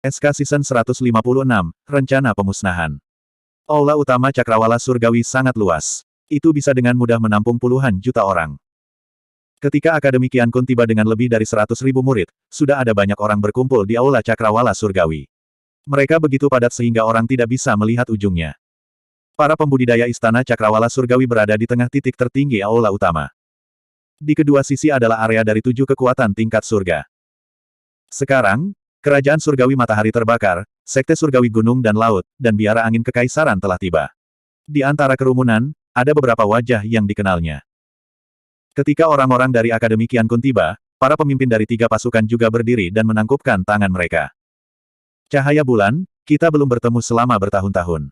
SK Season 156, Rencana Pemusnahan. Aula utama Cakrawala Surgawi sangat luas. Itu bisa dengan mudah menampung puluhan juta orang. Ketika Akademi Qian Kun tiba dengan lebih dari 100.000 murid, sudah ada banyak orang berkumpul di Aula Cakrawala Surgawi. Mereka begitu padat sehingga orang tidak bisa melihat ujungnya. Para pembudidaya Istana Cakrawala Surgawi berada di tengah titik tertinggi Aula utama. Di kedua sisi adalah area dari 7 kekuatan tingkat surga. Sekarang, Kerajaan Surgawi Matahari terbakar, Sekte Surgawi Gunung dan Laut, dan Biara Angin Kekaisaran telah tiba. Di antara kerumunan, ada beberapa wajah yang dikenalnya. Ketika orang-orang dari Akademi Qian Kun tiba, para pemimpin dari 3 pasukan juga berdiri dan menangkupkan tangan mereka. Cahaya bulan, kita belum bertemu selama bertahun-tahun.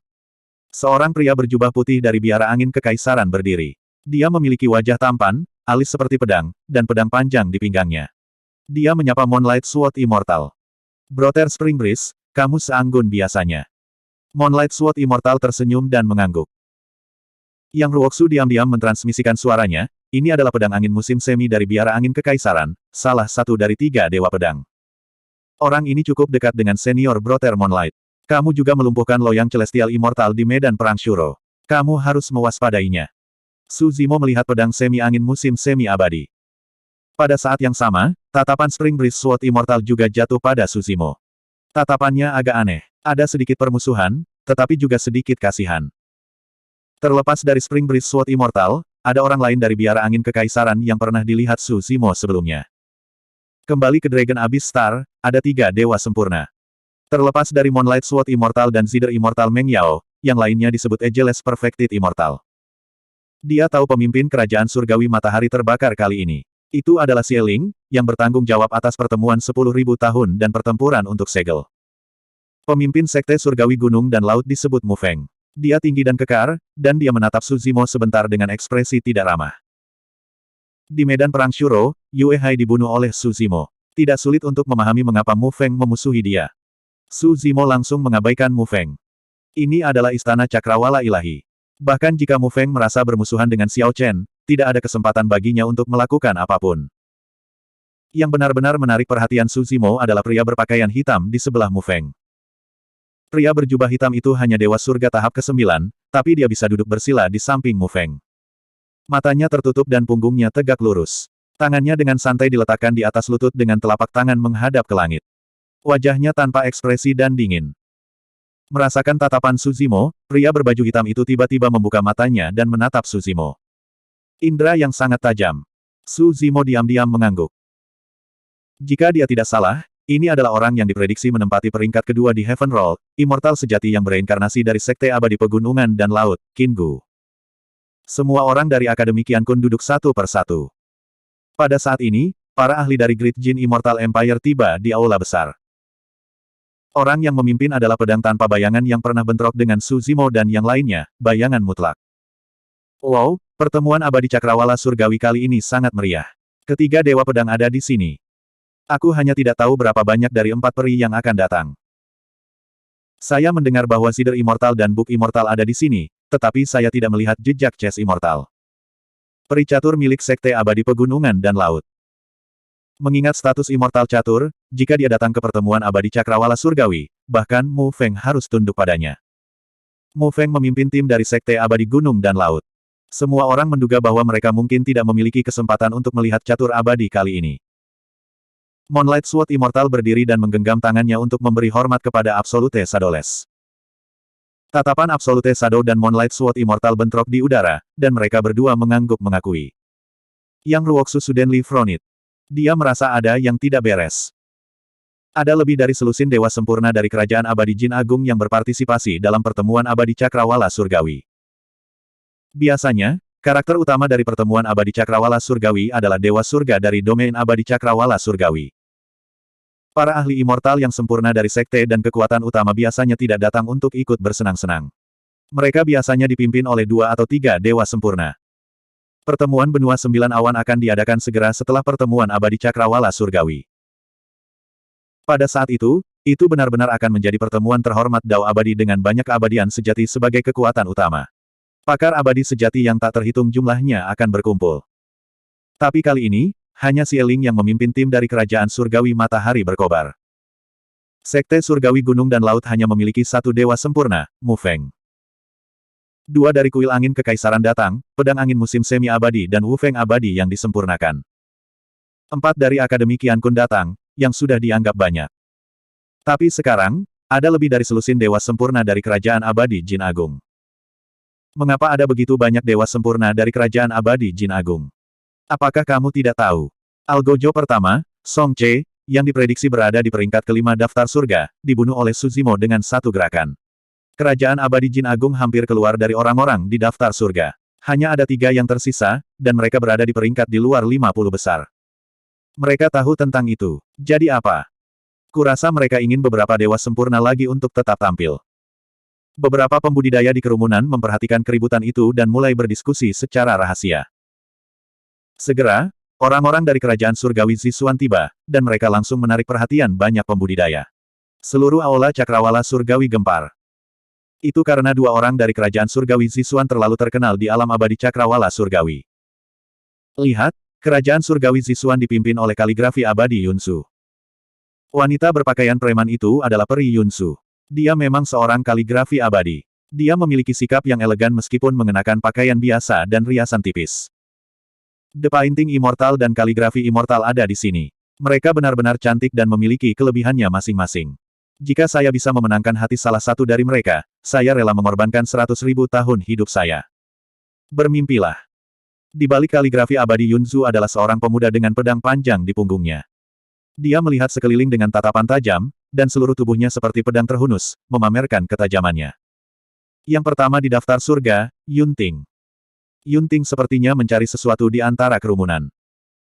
Seorang pria berjubah putih dari Biara Angin Kekaisaran berdiri. Dia memiliki wajah tampan, alis seperti pedang, dan pedang panjang di pinggangnya. Dia menyapa Moonlight Sword Immortal. Brother Spring Breeze, kamu seanggun biasanya. Moonlight Sword Immortal tersenyum dan mengangguk. Yang Ruoksu diam-diam mentransmisikan suaranya, ini adalah pedang angin musim semi dari Biara Angin Kekaisaran, salah satu dari 3 dewa pedang. Orang ini cukup dekat dengan senior Brother Moonlight. Kamu juga melumpuhkan loyang Celestial Immortal di medan perang Shuro. Kamu harus mewaspadainya. Su Zimo melihat pedang semi angin musim semi abadi. Pada saat yang sama, tatapan Spring Breeze Sword Immortal juga jatuh pada Su Zimo. Tatapannya agak aneh. Ada sedikit permusuhan, tetapi juga sedikit kasihan. Terlepas dari Spring Breeze Sword Immortal, ada orang lain dari Biara Angin Kekaisaran yang pernah dilihat Su Zimo sebelumnya. Kembali ke Dragon Abyss Star, ada 3 dewa sempurna. Terlepas dari Moonlight Sword Immortal dan Zidder Immortal Meng Yao, yang lainnya disebut Ageless Perfected Immortal. Dia tahu pemimpin Kerajaan Surgawi Matahari terbakar kali ini. Itu adalah Xie Ling, yang bertanggung jawab atas pertemuan 10.000 tahun dan pertempuran untuk segel. Pemimpin Sekte Surgawi Gunung dan Laut disebut Mu Feng. Dia tinggi dan kekar, dan dia menatap Su Zimo sebentar dengan ekspresi tidak ramah. Di medan perang Shuro, Yue Hai dibunuh oleh Su Zimo. Tidak sulit untuk memahami mengapa Mu Feng memusuhi dia. Su Zimo langsung mengabaikan Mu Feng. Ini adalah Istana Cakrawala Ilahi. Bahkan jika Mu Feng merasa bermusuhan dengan Xiao Chen, tidak ada kesempatan baginya untuk melakukan apapun. Yang benar-benar menarik perhatian Su Zimo adalah pria berpakaian hitam di sebelah Mu Feng. Pria berjubah hitam itu hanya Dewa Surga tahap ke-9, tapi dia bisa duduk bersila di samping Mu Feng. Matanya tertutup dan punggungnya tegak lurus. Tangannya dengan santai diletakkan di atas lutut dengan telapak tangan menghadap ke langit. Wajahnya tanpa ekspresi dan dingin. Merasakan tatapan Su Zimo, pria berbaju hitam itu tiba-tiba membuka matanya dan menatap Su Zimo. Indra yang sangat tajam. Su Zimo diam-diam mengangguk. Jika dia tidak salah, ini adalah orang yang diprediksi menempati peringkat kedua di Heaven Roll, immortal sejati yang bereinkarnasi dari Sekte Abadi Pegunungan dan Laut, Qin Gu. Semua orang dari Akademi Qian Kun duduk satu per satu. Pada saat ini, para ahli dari Great Jin Immortal Empire tiba di aula besar. Orang yang memimpin adalah pedang tanpa bayangan yang pernah bentrok dengan Su Zimo dan yang lainnya, bayangan mutlak. Wow, pertemuan abadi Cakrawala Surgawi kali ini sangat meriah. Ketiga dewa pedang ada di sini. Aku hanya tidak tahu berapa banyak dari 4 peri yang akan datang. Saya mendengar bahwa Zidder Immortal dan Book Immortal ada di sini, tetapi saya tidak melihat jejak Chess Immortal. Peri catur milik Sekte Abadi Pegunungan dan Laut. Mengingat status Immortal Catur, jika dia datang ke pertemuan abadi Cakrawala Surgawi, bahkan Mu Feng harus tunduk padanya. Mu Feng memimpin tim dari Sekte Abadi Gunung dan Laut. Semua orang menduga bahwa mereka mungkin tidak memiliki kesempatan untuk melihat catur abadi kali ini. Moonlight Sword Immortal berdiri dan menggenggam tangannya untuk memberi hormat kepada Absolute Shadowless. Tatapan Absolute Shadow dan Moonlight Sword Immortal bentrok di udara, dan mereka berdua mengangguk mengakui. Yang Ruoksu suddenly frowned. Dia merasa ada yang tidak beres. Ada lebih dari selusin dewa sempurna dari Kerajaan Abadi Jin Agung yang berpartisipasi dalam pertemuan abadi Cakrawala Surgawi. Biasanya, karakter utama dari pertemuan abadi Cakrawala Surgawi adalah Dewa Surga dari domain abadi Cakrawala Surgawi. Para ahli immortal yang sempurna dari sekte dan kekuatan utama biasanya tidak datang untuk ikut bersenang-senang. Mereka biasanya dipimpin oleh 2 atau 3 dewa sempurna. Pertemuan Benua 9 Awan akan diadakan segera setelah pertemuan abadi Cakrawala Surgawi. Pada saat itu benar-benar akan menjadi pertemuan terhormat Dao Abadi dengan banyak keabadian sejati sebagai kekuatan utama. Pakar abadi sejati yang tak terhitung jumlahnya akan berkumpul. Tapi kali ini, hanya Xie Ling yang memimpin tim dari Kerajaan Surgawi Matahari berkobar. Sekte Surgawi Gunung dan Laut hanya memiliki satu dewa sempurna, Mu Feng. Dua dari kuil angin kekaisaran datang, pedang angin musim semi abadi dan Wu Feng abadi yang disempurnakan. 4 dari Akademi Qiankun datang, yang sudah dianggap banyak. Tapi sekarang, ada lebih dari selusin dewa sempurna dari Kerajaan Abadi Jin Agung. Mengapa ada begitu banyak dewa sempurna dari Kerajaan Abadi Jin Agung? Apakah kamu tidak tahu? Algojo pertama, Song Che, yang diprediksi berada di peringkat kelima daftar surga, dibunuh oleh Suzimo dengan satu gerakan. Kerajaan Abadi Jin Agung hampir keluar dari orang-orang di daftar surga. Hanya ada 3 yang tersisa, dan mereka berada di peringkat di luar 50 besar. Mereka tahu tentang itu. Jadi apa? Kurasa mereka ingin beberapa dewa sempurna lagi untuk tetap tampil. Beberapa pembudidaya di kerumunan memperhatikan keributan itu dan mulai berdiskusi secara rahasia. Segera, orang-orang dari Kerajaan Surgawi Zisuan tiba, dan mereka langsung menarik perhatian banyak pembudidaya. Seluruh aula cakrawala surgawi gempar. Itu karena 2 orang dari Kerajaan Surgawi Zisuan terlalu terkenal di alam abadi cakrawala surgawi. Lihat, Kerajaan Surgawi Zisuan dipimpin oleh kaligrafi abadi Yunsu. Wanita berpakaian preman itu adalah peri Yunsu. Dia memang seorang kaligrafi abadi. Dia memiliki sikap yang elegan meskipun mengenakan pakaian biasa dan riasan tipis. The Painting Immortal dan kaligrafi immortal ada di sini. Mereka benar-benar cantik dan memiliki kelebihannya masing-masing. Jika saya bisa memenangkan hati salah satu dari mereka, saya rela mengorbankan 100.000 tahun hidup saya. Bermimpilah. Di balik kaligrafi abadi Yunzu adalah seorang pemuda dengan pedang panjang di punggungnya. Dia melihat sekeliling dengan tatapan tajam, dan seluruh tubuhnya seperti pedang terhunus, memamerkan ketajamannya. Yang pertama di daftar surga, Yunting. Yunting sepertinya mencari sesuatu di antara kerumunan.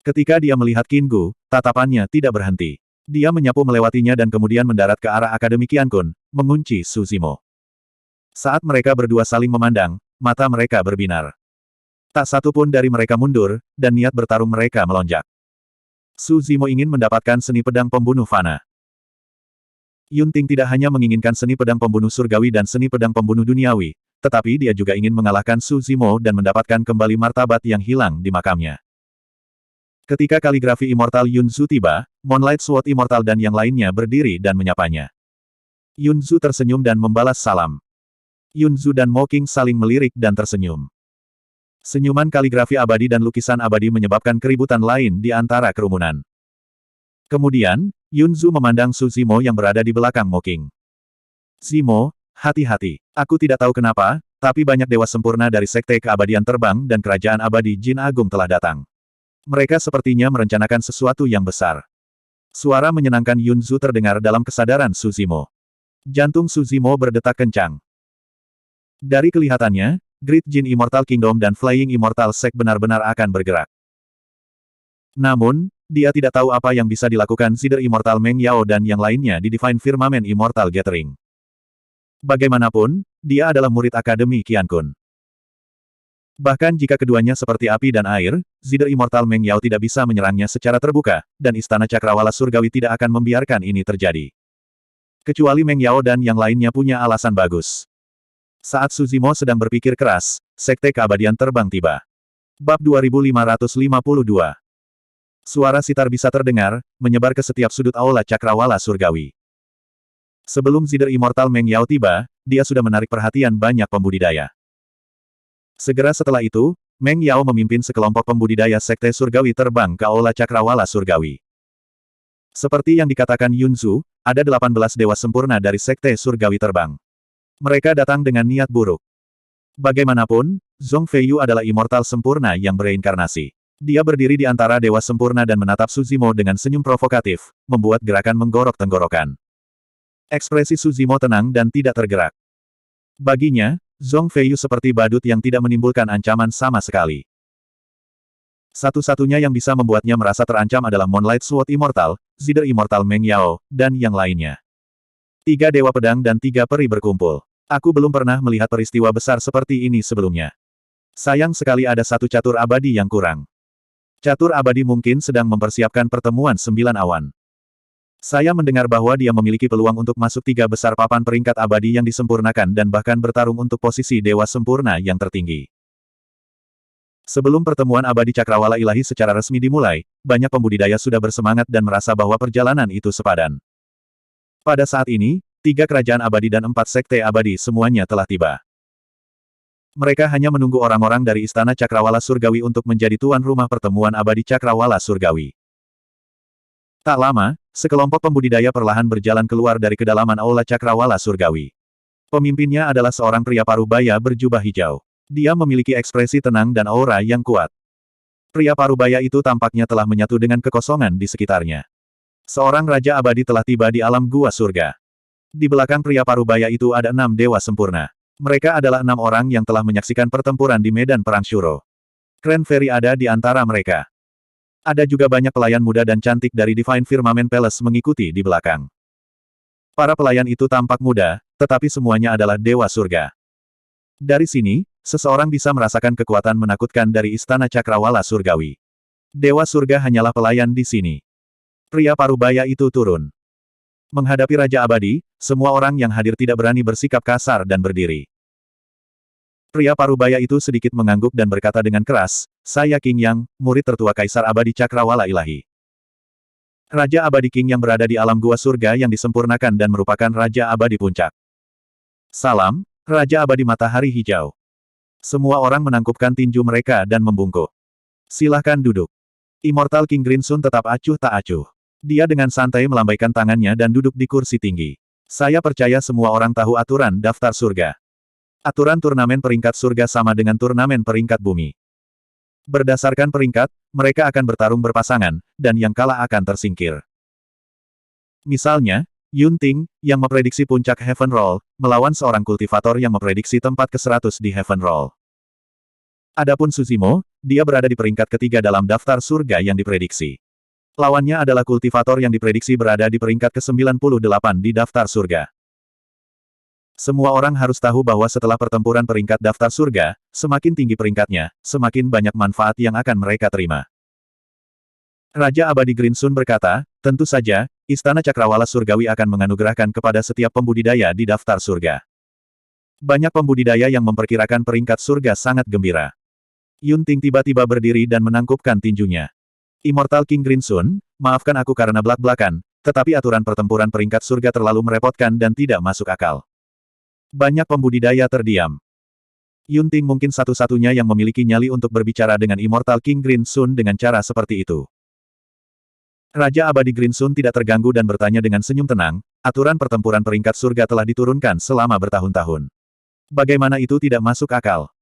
Ketika dia melihat Qinggu, tatapannya tidak berhenti. Dia menyapu melewatinya dan kemudian mendarat ke arah Akademi Qiankun, mengunci Suzimo. Saat mereka berdua saling memandang, mata mereka berbinar. Tak satu pun dari mereka mundur, dan niat bertarung mereka melonjak. Suzimo ingin mendapatkan seni pedang pembunuh fana. Yunting tidak hanya menginginkan seni pedang pembunuh surgawi dan seni pedang pembunuh duniawi, tetapi dia juga ingin mengalahkan Suzimo dan mendapatkan kembali martabat yang hilang di makamnya. Ketika kaligrafi immortal Yunzu tiba, Moonlight Sword Immortal dan yang lainnya berdiri dan menyapanya. Yunzu tersenyum dan membalas salam. Yunzu dan Mo Qing saling melirik dan tersenyum. Senyuman kaligrafi abadi dan lukisan abadi menyebabkan keributan lain di antara kerumunan. Kemudian, Yunzu memandang Suzimo yang berada di belakang Mo Qing. Zimo, hati-hati. Aku tidak tahu kenapa, tapi banyak dewa sempurna dari Sekte Keabadian Terbang dan Kerajaan Abadi Jin Agung telah datang. Mereka sepertinya merencanakan sesuatu yang besar. Suara menyenangkan Yunzu terdengar dalam kesadaran Suzimo. Jantung Suzimo berdetak kencang. Dari kelihatannya, Great Jin Immortal Kingdom dan Flying Immortal Sect benar-benar akan bergerak. Namun, dia tidak tahu apa yang bisa dilakukan Zider Immortal Meng Yao dan yang lainnya di Divine Firmament Immortal Gathering. Bagaimanapun, dia adalah murid Akademi Qiankun. Bahkan jika keduanya seperti api dan air, Zider Immortal Meng Yao tidak bisa menyerangnya secara terbuka, dan Istana Cakrawala Surgawi tidak akan membiarkan ini terjadi. Kecuali Meng Yao dan yang lainnya punya alasan bagus. Saat Suzimo sedang berpikir keras, Sekte Keabadian Terbang tiba. Bab 2552. Suara sitar bisa terdengar, menyebar ke setiap sudut aula Cakrawala Surgawi. Sebelum Zider Immortal Meng Yao tiba, dia sudah menarik perhatian banyak pembudidaya. Segera setelah itu, Meng Yao memimpin sekelompok pembudidaya Sekte Surgawi terbang ke aula Cakrawala Surgawi. Seperti yang dikatakan Yunzu, ada 18 dewa sempurna dari Sekte Surgawi terbang. Mereka datang dengan niat buruk. Bagaimanapun, Zhong Feiyu adalah immortal sempurna yang bereinkarnasi. Dia berdiri di antara dewa sempurna dan menatap Suzimo dengan senyum provokatif, membuat gerakan menggorok tenggorokan. Ekspresi Suzimo tenang dan tidak tergerak. Baginya, Zhong Feiyu seperti badut yang tidak menimbulkan ancaman sama sekali. Satu-satunya yang bisa membuatnya merasa terancam adalah Moonlight Sword Immortal, Zider Immortal Meng Yao, dan yang lainnya. 3 dewa pedang dan 3 peri berkumpul. Aku belum pernah melihat peristiwa besar seperti ini sebelumnya. Sayang sekali ada satu catur abadi yang kurang. Catur abadi mungkin sedang mempersiapkan pertemuan 9 awan. Saya mendengar bahwa dia memiliki peluang untuk masuk 3 besar papan peringkat abadi yang disempurnakan dan bahkan bertarung untuk posisi dewa sempurna yang tertinggi. Sebelum pertemuan abadi Cakrawala Ilahi secara resmi dimulai, banyak pembudidaya sudah bersemangat dan merasa bahwa perjalanan itu sepadan. Pada saat ini, 3 kerajaan abadi dan 4 sekte abadi semuanya telah tiba. Mereka hanya menunggu orang-orang dari Istana Cakrawala Surgawi untuk menjadi tuan rumah pertemuan abadi Cakrawala Surgawi. Tak lama, sekelompok pembudidaya perlahan berjalan keluar dari kedalaman Aula Cakrawala Surgawi. Pemimpinnya adalah seorang pria parubaya berjubah hijau. Dia memiliki ekspresi tenang dan aura yang kuat. Pria parubaya itu tampaknya telah menyatu dengan kekosongan di sekitarnya. Seorang raja abadi telah tiba di alam gua surga. Di belakang pria parubaya itu ada 6 dewa sempurna. Mereka adalah 6 orang yang telah menyaksikan pertempuran di medan perang Shuro. Kren Fairy ada di antara mereka. Ada juga banyak pelayan muda dan cantik dari Divine Firmament Palace mengikuti di belakang. Para pelayan itu tampak muda, tetapi semuanya adalah dewa surga. Dari sini, seseorang bisa merasakan kekuatan menakutkan dari Istana Cakrawala Surgawi. Dewa surga hanyalah pelayan di sini. Pria parubaya itu turun. Menghadapi Raja Abadi, semua orang yang hadir tidak berani bersikap kasar dan berdiri. Pria parubaya itu sedikit mengangguk dan berkata dengan keras, "Saya King Yang, murid tertua Kaisar Abadi Cakrawala Ilahi. Raja Abadi King yang berada di alam gua surga yang disempurnakan dan merupakan Raja Abadi Puncak. Salam, Raja Abadi Matahari Hijau." Semua orang menangkupkan tinju mereka dan membungkuk. "Silahkan duduk." Immortal King Grinsun tetap acuh tak acuh. Dia dengan santai melambaikan tangannya dan duduk di kursi tinggi. "Saya percaya semua orang tahu aturan daftar surga. Aturan turnamen peringkat surga sama dengan turnamen peringkat bumi. Berdasarkan peringkat, mereka akan bertarung berpasangan, dan yang kalah akan tersingkir. Misalnya, Yun Ting, yang memprediksi puncak Heaven Roll, melawan seorang kultivator yang memprediksi tempat ke-100 di Heaven Roll. Adapun Suzimo, dia berada di peringkat ketiga dalam daftar surga yang diprediksi. Lawannya adalah kultivator yang diprediksi berada di peringkat ke-98 di daftar surga. Semua orang harus tahu bahwa setelah pertempuran peringkat daftar surga, semakin tinggi peringkatnya, semakin banyak manfaat yang akan mereka terima. Raja Abadi Grinsun berkata, "Tentu saja, Istana Cakrawala Surgawi akan menganugerahkan kepada setiap pembudidaya di daftar surga." Banyak pembudidaya yang memperkirakan peringkat surga sangat gembira. Yun Ting tiba-tiba berdiri dan menangkupkan tinjunya. "Immortal King Grinsun, maafkan aku karena belak-belakan, tetapi aturan pertempuran peringkat surga terlalu merepotkan dan tidak masuk akal." Banyak pembudidaya terdiam. Yun Ting mungkin satu-satunya yang memiliki nyali untuk berbicara dengan Immortal King Grinsun dengan cara seperti itu. Raja Abadi Grinsun tidak terganggu dan bertanya dengan senyum tenang, "Aturan pertempuran peringkat surga telah diturunkan selama bertahun-tahun. Bagaimana itu tidak masuk akal?"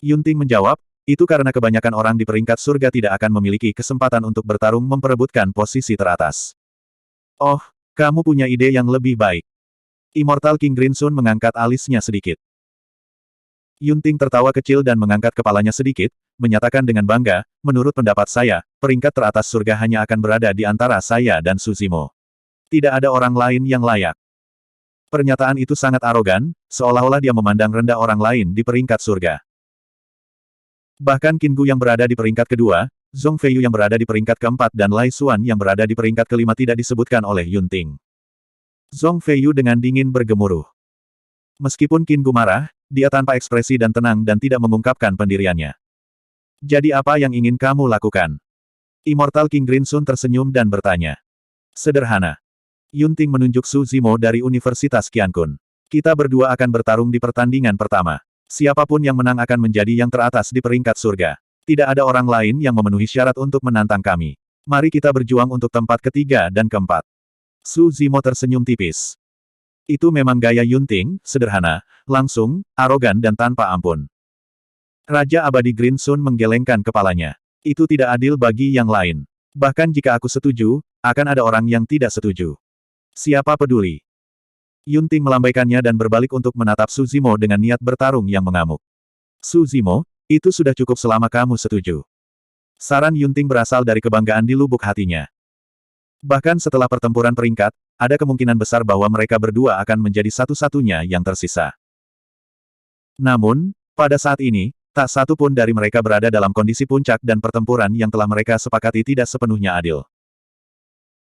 Yun Ting menjawab, "Itu karena kebanyakan orang di peringkat surga tidak akan memiliki kesempatan untuk bertarung memperebutkan posisi teratas." "Oh, kamu punya ide yang lebih baik." Immortal King Grinsun mengangkat alisnya sedikit. Yun Ting tertawa kecil dan mengangkat kepalanya sedikit, menyatakan dengan bangga, "Menurut pendapat saya, peringkat teratas surga hanya akan berada di antara saya dan Suzimo. Tidak ada orang lain yang layak." Pernyataan itu sangat arogan, seolah-olah dia memandang rendah orang lain di peringkat surga. Bahkan Qin Gu yang berada di peringkat kedua, Zhong Feiyu yang berada di peringkat keempat dan Lai Xuan yang berada di peringkat kelima tidak disebutkan oleh Yun Ting. Zhong Feiyu dengan dingin bergemuruh. Meskipun Qin Gu marah, dia tanpa ekspresi dan tenang dan tidak mengungkapkan pendiriannya. "Jadi apa yang ingin kamu lakukan?" Immortal King Grinsun tersenyum dan bertanya. "Sederhana." Yun Ting menunjuk Su Zimo dari Universitas Qiankun. "Kita berdua akan bertarung di pertandingan pertama. Siapapun yang menang akan menjadi yang teratas di peringkat surga. Tidak ada orang lain yang memenuhi syarat untuk menantang kami. Mari kita berjuang untuk tempat ketiga dan keempat." Su Zimo tersenyum tipis. Itu memang gaya Yun Ting, sederhana, langsung, arogan dan tanpa ampun. Raja Abadi Grinsun menggelengkan kepalanya. "Itu tidak adil bagi yang lain. Bahkan jika aku setuju, akan ada orang yang tidak setuju. Siapa peduli?" Yun Ting melambaikannya dan berbalik untuk menatap Su Zimo dengan niat bertarung yang mengamuk. "Su Zimo, itu sudah cukup selama kamu setuju." Saran Yun Ting berasal dari kebanggaan di lubuk hatinya. Bahkan setelah pertempuran peringkat, ada kemungkinan besar bahwa mereka berdua akan menjadi satu-satunya yang tersisa. Namun, pada saat ini, tak satu pun dari mereka berada dalam kondisi puncak dan pertempuran yang telah mereka sepakati tidak sepenuhnya adil.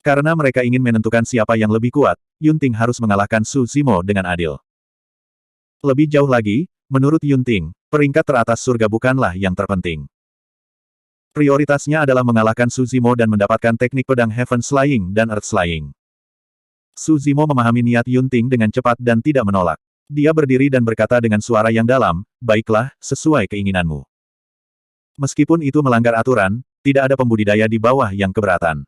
Karena mereka ingin menentukan siapa yang lebih kuat, Yun Ting harus mengalahkan Su Zimo dengan adil. Lebih jauh lagi, menurut Yun Ting, peringkat teratas surga bukanlah yang terpenting. Prioritasnya adalah mengalahkan Su Zimo dan mendapatkan teknik pedang Heaven Slaying dan Earth Slaying. Su Zimo memahami niat Yunting dengan cepat dan tidak menolak. Dia berdiri dan berkata dengan suara yang dalam, baiklah, sesuai keinginanmu. Meskipun itu melanggar aturan, tidak ada pembudidaya di bawah yang keberatan.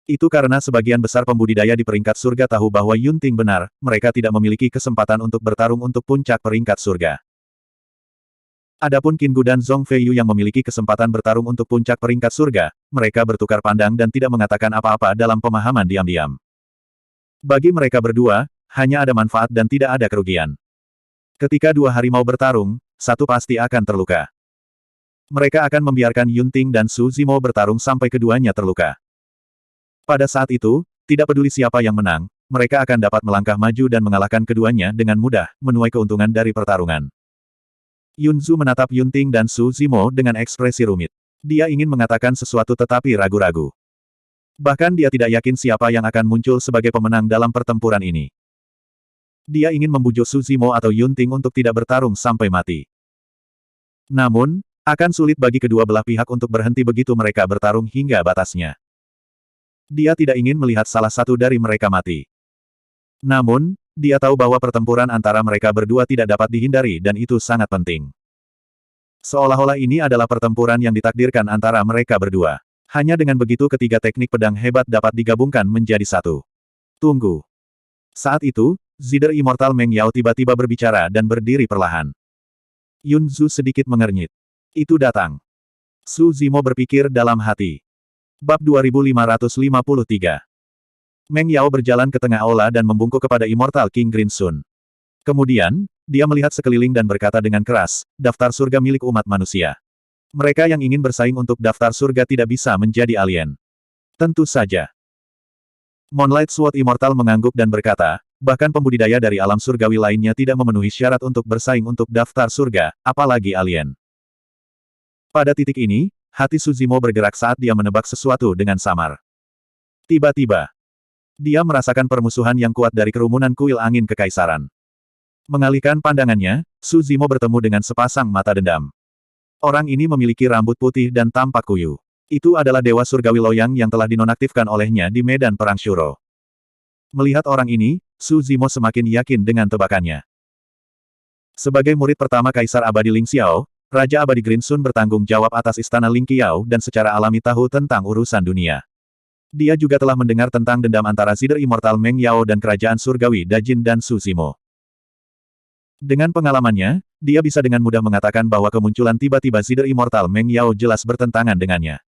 Itu karena sebagian besar pembudidaya di peringkat surga tahu bahwa Yunting benar, mereka tidak memiliki kesempatan untuk bertarung untuk puncak peringkat surga. Adapun Qin Gu dan Zhong Feiyu yang memiliki kesempatan bertarung untuk puncak peringkat surga, mereka bertukar pandang dan tidak mengatakan apa-apa dalam pemahaman diam-diam. Bagi mereka berdua, hanya ada manfaat dan tidak ada kerugian. Ketika dua harimau bertarung, satu pasti akan terluka. Mereka akan membiarkan Yunting dan Su Zimo bertarung sampai keduanya terluka. Pada saat itu, tidak peduli siapa yang menang, mereka akan dapat melangkah maju dan mengalahkan keduanya dengan mudah, menuai keuntungan dari pertarungan. Yunzu menatap Yunting dan Su Zimo dengan ekspresi rumit. Dia ingin mengatakan sesuatu tetapi ragu-ragu. Bahkan dia tidak yakin siapa yang akan muncul sebagai pemenang dalam pertempuran ini. Dia ingin membujuk Su Zimo atau Yunting untuk tidak bertarung sampai mati. Namun, akan sulit bagi kedua belah pihak untuk berhenti begitu mereka bertarung hingga batasnya. Dia tidak ingin melihat salah satu dari mereka mati. Namun, dia tahu bahwa pertempuran antara mereka berdua tidak dapat dihindari dan itu sangat penting. Seolah-olah ini adalah pertempuran yang ditakdirkan antara mereka berdua. Hanya dengan begitu ketiga teknik pedang hebat dapat digabungkan menjadi satu. Tunggu. Saat itu, Zider Immortal Meng Yao tiba-tiba berbicara dan berdiri perlahan. Yun Zu sedikit mengernyit. Itu datang. Su Zimo berpikir dalam hati. Bab 2553. Meng Yao berjalan ke tengah aula dan membungkuk kepada Immortal King Green Sun. Kemudian, dia melihat sekeliling dan berkata dengan keras, daftar surga milik umat manusia. Mereka yang ingin bersaing untuk daftar surga tidak bisa menjadi alien. Tentu saja. Moonlight Sword Immortal mengangguk dan berkata, bahkan pembudidaya dari alam surgawi lainnya tidak memenuhi syarat untuk bersaing untuk daftar surga, apalagi alien. Pada titik ini, hati Su Zimo bergerak saat dia menebak sesuatu dengan samar. Tiba-tiba, dia merasakan permusuhan yang kuat dari kerumunan kuil angin kekaisaran. Mengalihkan pandangannya, Su Zimo bertemu dengan sepasang mata dendam. Orang ini memiliki rambut putih dan tampak kuyu. Itu adalah Dewa Surgawi Loyang yang telah dinonaktifkan olehnya di medan perang Shuro. Melihat orang ini, Su Zimo semakin yakin dengan tebakannya. Sebagai murid pertama Kaisar Abadi Ling Xiao, Raja Abadi Green Sun bertanggung jawab atas istana Ling Qiao dan secara alami tahu tentang urusan dunia. Dia juga telah mendengar tentang dendam antara Zider Immortal Meng Yao dan Kerajaan Surgawi Dajin dan Su Zimo. Dengan pengalamannya, dia bisa dengan mudah mengatakan bahwa kemunculan tiba-tiba Zider Immortal Meng Yao jelas bertentangan dengannya.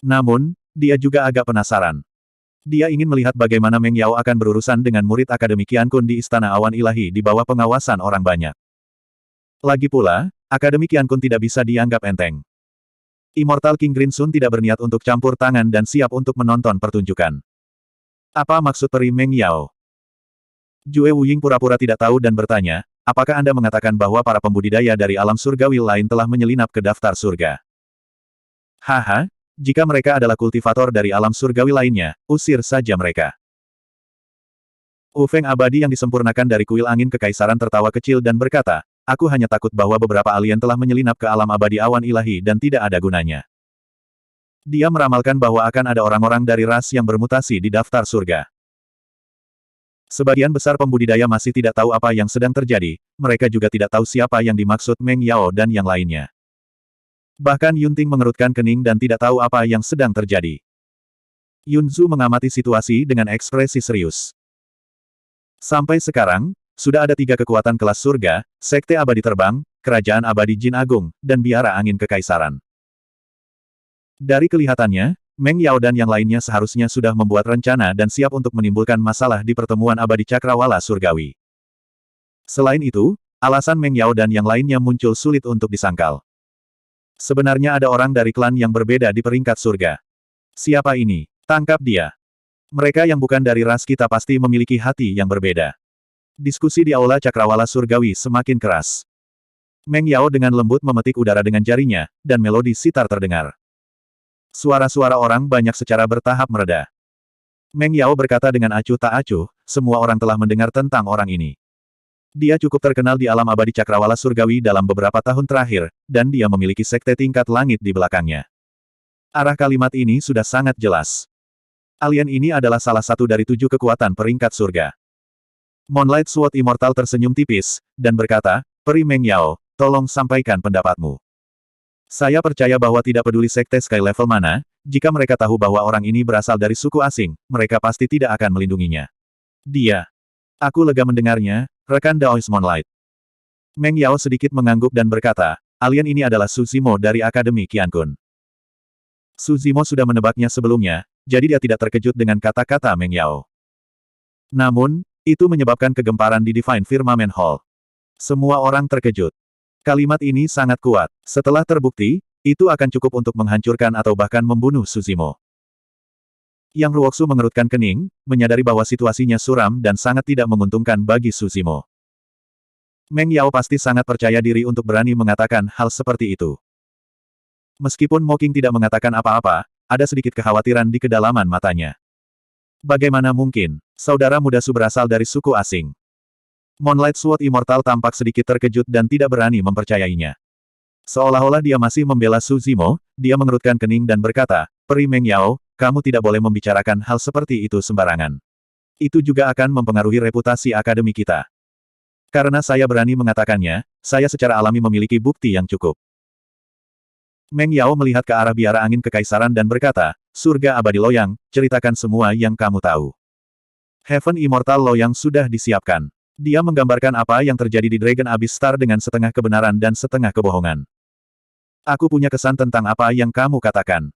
Namun, dia juga agak penasaran. Dia ingin melihat bagaimana Meng Yao akan berurusan dengan murid Akademi Qiankun di Istana Awan Ilahi di bawah pengawasan orang banyak. Lagi pula, Akademi Qiankun tidak bisa dianggap enteng. Immortal King Green Sun tidak berniat untuk campur tangan dan siap untuk menonton pertunjukan. Apa maksud peri Meng Yao? Jue Wuying pura-pura tidak tahu dan bertanya, apakah Anda mengatakan bahwa para pembudidaya dari alam surgawi lain telah menyelinap ke daftar surga? Haha, jika mereka adalah kultivator dari alam surgawi lainnya, usir saja mereka. Wu Feng Abadi yang disempurnakan dari kuil angin kekaisaran tertawa kecil dan berkata, aku hanya takut bahwa beberapa alien telah menyelinap ke alam abadi awan ilahi dan tidak ada gunanya. Dia meramalkan bahwa akan ada orang-orang dari ras yang bermutasi di daftar surga. Sebagian besar pembudidaya masih tidak tahu apa yang sedang terjadi, mereka juga tidak tahu siapa yang dimaksud Meng Yao dan yang lainnya. Bahkan Yunting mengerutkan kening dan tidak tahu apa yang sedang terjadi. Yunzu mengamati situasi dengan ekspresi serius. Sampai sekarang, sudah ada 3 kekuatan kelas surga, Sekte Abadi Terbang, Kerajaan Abadi Jin Agung, dan Biara Angin Kekaisaran. Dari kelihatannya, Meng Yao dan yang lainnya seharusnya sudah membuat rencana dan siap untuk menimbulkan masalah di pertemuan Abadi Cakrawala Surgawi. Selain itu, alasan Meng Yao dan yang lainnya muncul sulit untuk disangkal. Sebenarnya ada orang dari klan yang berbeda di peringkat surga. Siapa ini? Tangkap dia. Mereka yang bukan dari ras kita pasti memiliki hati yang berbeda. Diskusi di aula Cakrawala Surgawi semakin keras. Meng Yao dengan lembut memetik udara dengan jarinya, dan melodi sitar terdengar. Suara-suara orang banyak secara bertahap mereda. Meng Yao berkata dengan acuh tak acuh, semua orang telah mendengar tentang orang ini. Dia cukup terkenal di alam abadi Cakrawala Surgawi dalam beberapa tahun terakhir, dan dia memiliki sekte tingkat langit di belakangnya. Arah kalimat ini sudah sangat jelas. Alien ini adalah salah satu dari 7 kekuatan peringkat surga. Moonlight Sword Immortal tersenyum tipis, dan berkata, Peri Meng Yao, tolong sampaikan pendapatmu. Saya percaya bahwa tidak peduli sekte Sky level mana, jika mereka tahu bahwa orang ini berasal dari suku asing, mereka pasti tidak akan melindunginya. Dia. Aku lega mendengarnya, rekan Daoist Moonlight. Meng Yao sedikit mengangguk dan berkata, alien ini adalah Su Zimo dari Akademi Qiankun. Su Zimo sudah menebaknya sebelumnya, jadi dia tidak terkejut dengan kata-kata Meng Yao. Namun, itu menyebabkan kegemparan di Divine Firmament Hall. Semua orang terkejut. Kalimat ini sangat kuat. Setelah terbukti, itu akan cukup untuk menghancurkan atau bahkan membunuh Su Zimo. Yang Ruoksu mengerutkan kening, menyadari bahwa situasinya suram dan sangat tidak menguntungkan bagi Su Zimo. Meng Yao pasti sangat percaya diri untuk berani mengatakan hal seperti itu. Meskipun Mocking tidak mengatakan apa-apa, ada sedikit kekhawatiran di kedalaman matanya. Bagaimana mungkin, saudara muda Su berasal dari suku asing? Moonlight Sword Immortal tampak sedikit terkejut dan tidak berani mempercayainya. Seolah-olah dia masih membela Su Zimo, dia mengerutkan kening dan berkata, Peri Meng Yao, kamu tidak boleh membicarakan hal seperti itu sembarangan. Itu juga akan mempengaruhi reputasi akademi kita. Karena saya berani mengatakannya, saya secara alami memiliki bukti yang cukup. Meng Yao melihat ke arah biara angin kekaisaran dan berkata, surga abadi Loyang, ceritakan semua yang kamu tahu. Heaven Immortal Loyang sudah disiapkan. Dia menggambarkan apa yang terjadi di Dragon Abyss Star dengan setengah kebenaran dan setengah kebohongan. Aku punya kesan tentang apa yang kamu katakan.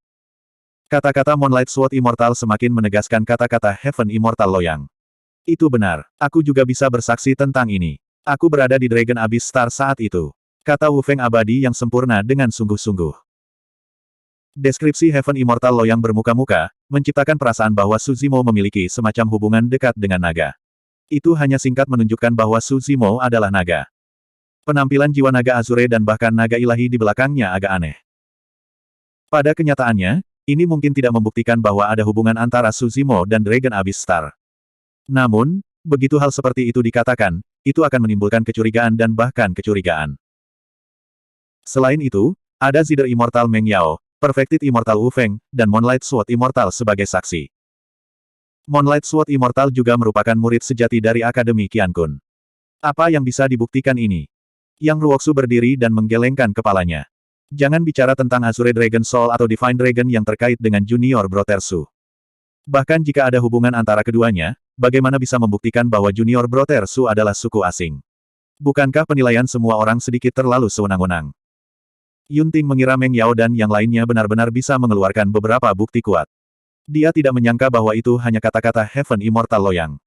Kata-kata Moonlight Sword Immortal semakin menegaskan kata-kata Heaven Immortal Loyang. Itu benar. Aku juga bisa bersaksi tentang ini. Aku berada di Dragon Abyss Star saat itu. Kata Wu Feng abadi yang sempurna dengan sungguh-sungguh. Deskripsi Heaven Immortal Loyang bermuka-muka, menciptakan perasaan bahwa Su Zimo memiliki semacam hubungan dekat dengan naga. Itu hanya singkat menunjukkan bahwa Su Zimo adalah naga. Penampilan jiwa naga Azure dan bahkan naga ilahi di belakangnya agak aneh. Pada kenyataannya, ini mungkin tidak membuktikan bahwa ada hubungan antara Su Zimo dan Dragon Abyss Star. Namun, begitu hal seperti itu dikatakan, itu akan menimbulkan kecurigaan dan bahkan kecurigaan. Selain itu, ada Zider Immortal Meng Yao, Perfected Immortal Wu Feng, dan Moonlight Sword Immortal sebagai saksi. Moonlight Sword Immortal juga merupakan murid sejati dari Akademi Qiankun. Apa yang bisa dibuktikan ini? Yang Ruoksu berdiri dan menggelengkan kepalanya. Jangan bicara tentang Azure Dragon Soul atau Divine Dragon yang terkait dengan Junior Brother Su. Bahkan jika ada hubungan antara keduanya, bagaimana bisa membuktikan bahwa Junior Brother Su adalah suku asing? Bukankah penilaian semua orang sedikit terlalu sewenang-wenang? Yunting mengira Meng Yao dan yang lainnya benar-benar bisa mengeluarkan beberapa bukti kuat. Dia tidak menyangka bahwa itu hanya kata-kata Heaven Immortal Loyang.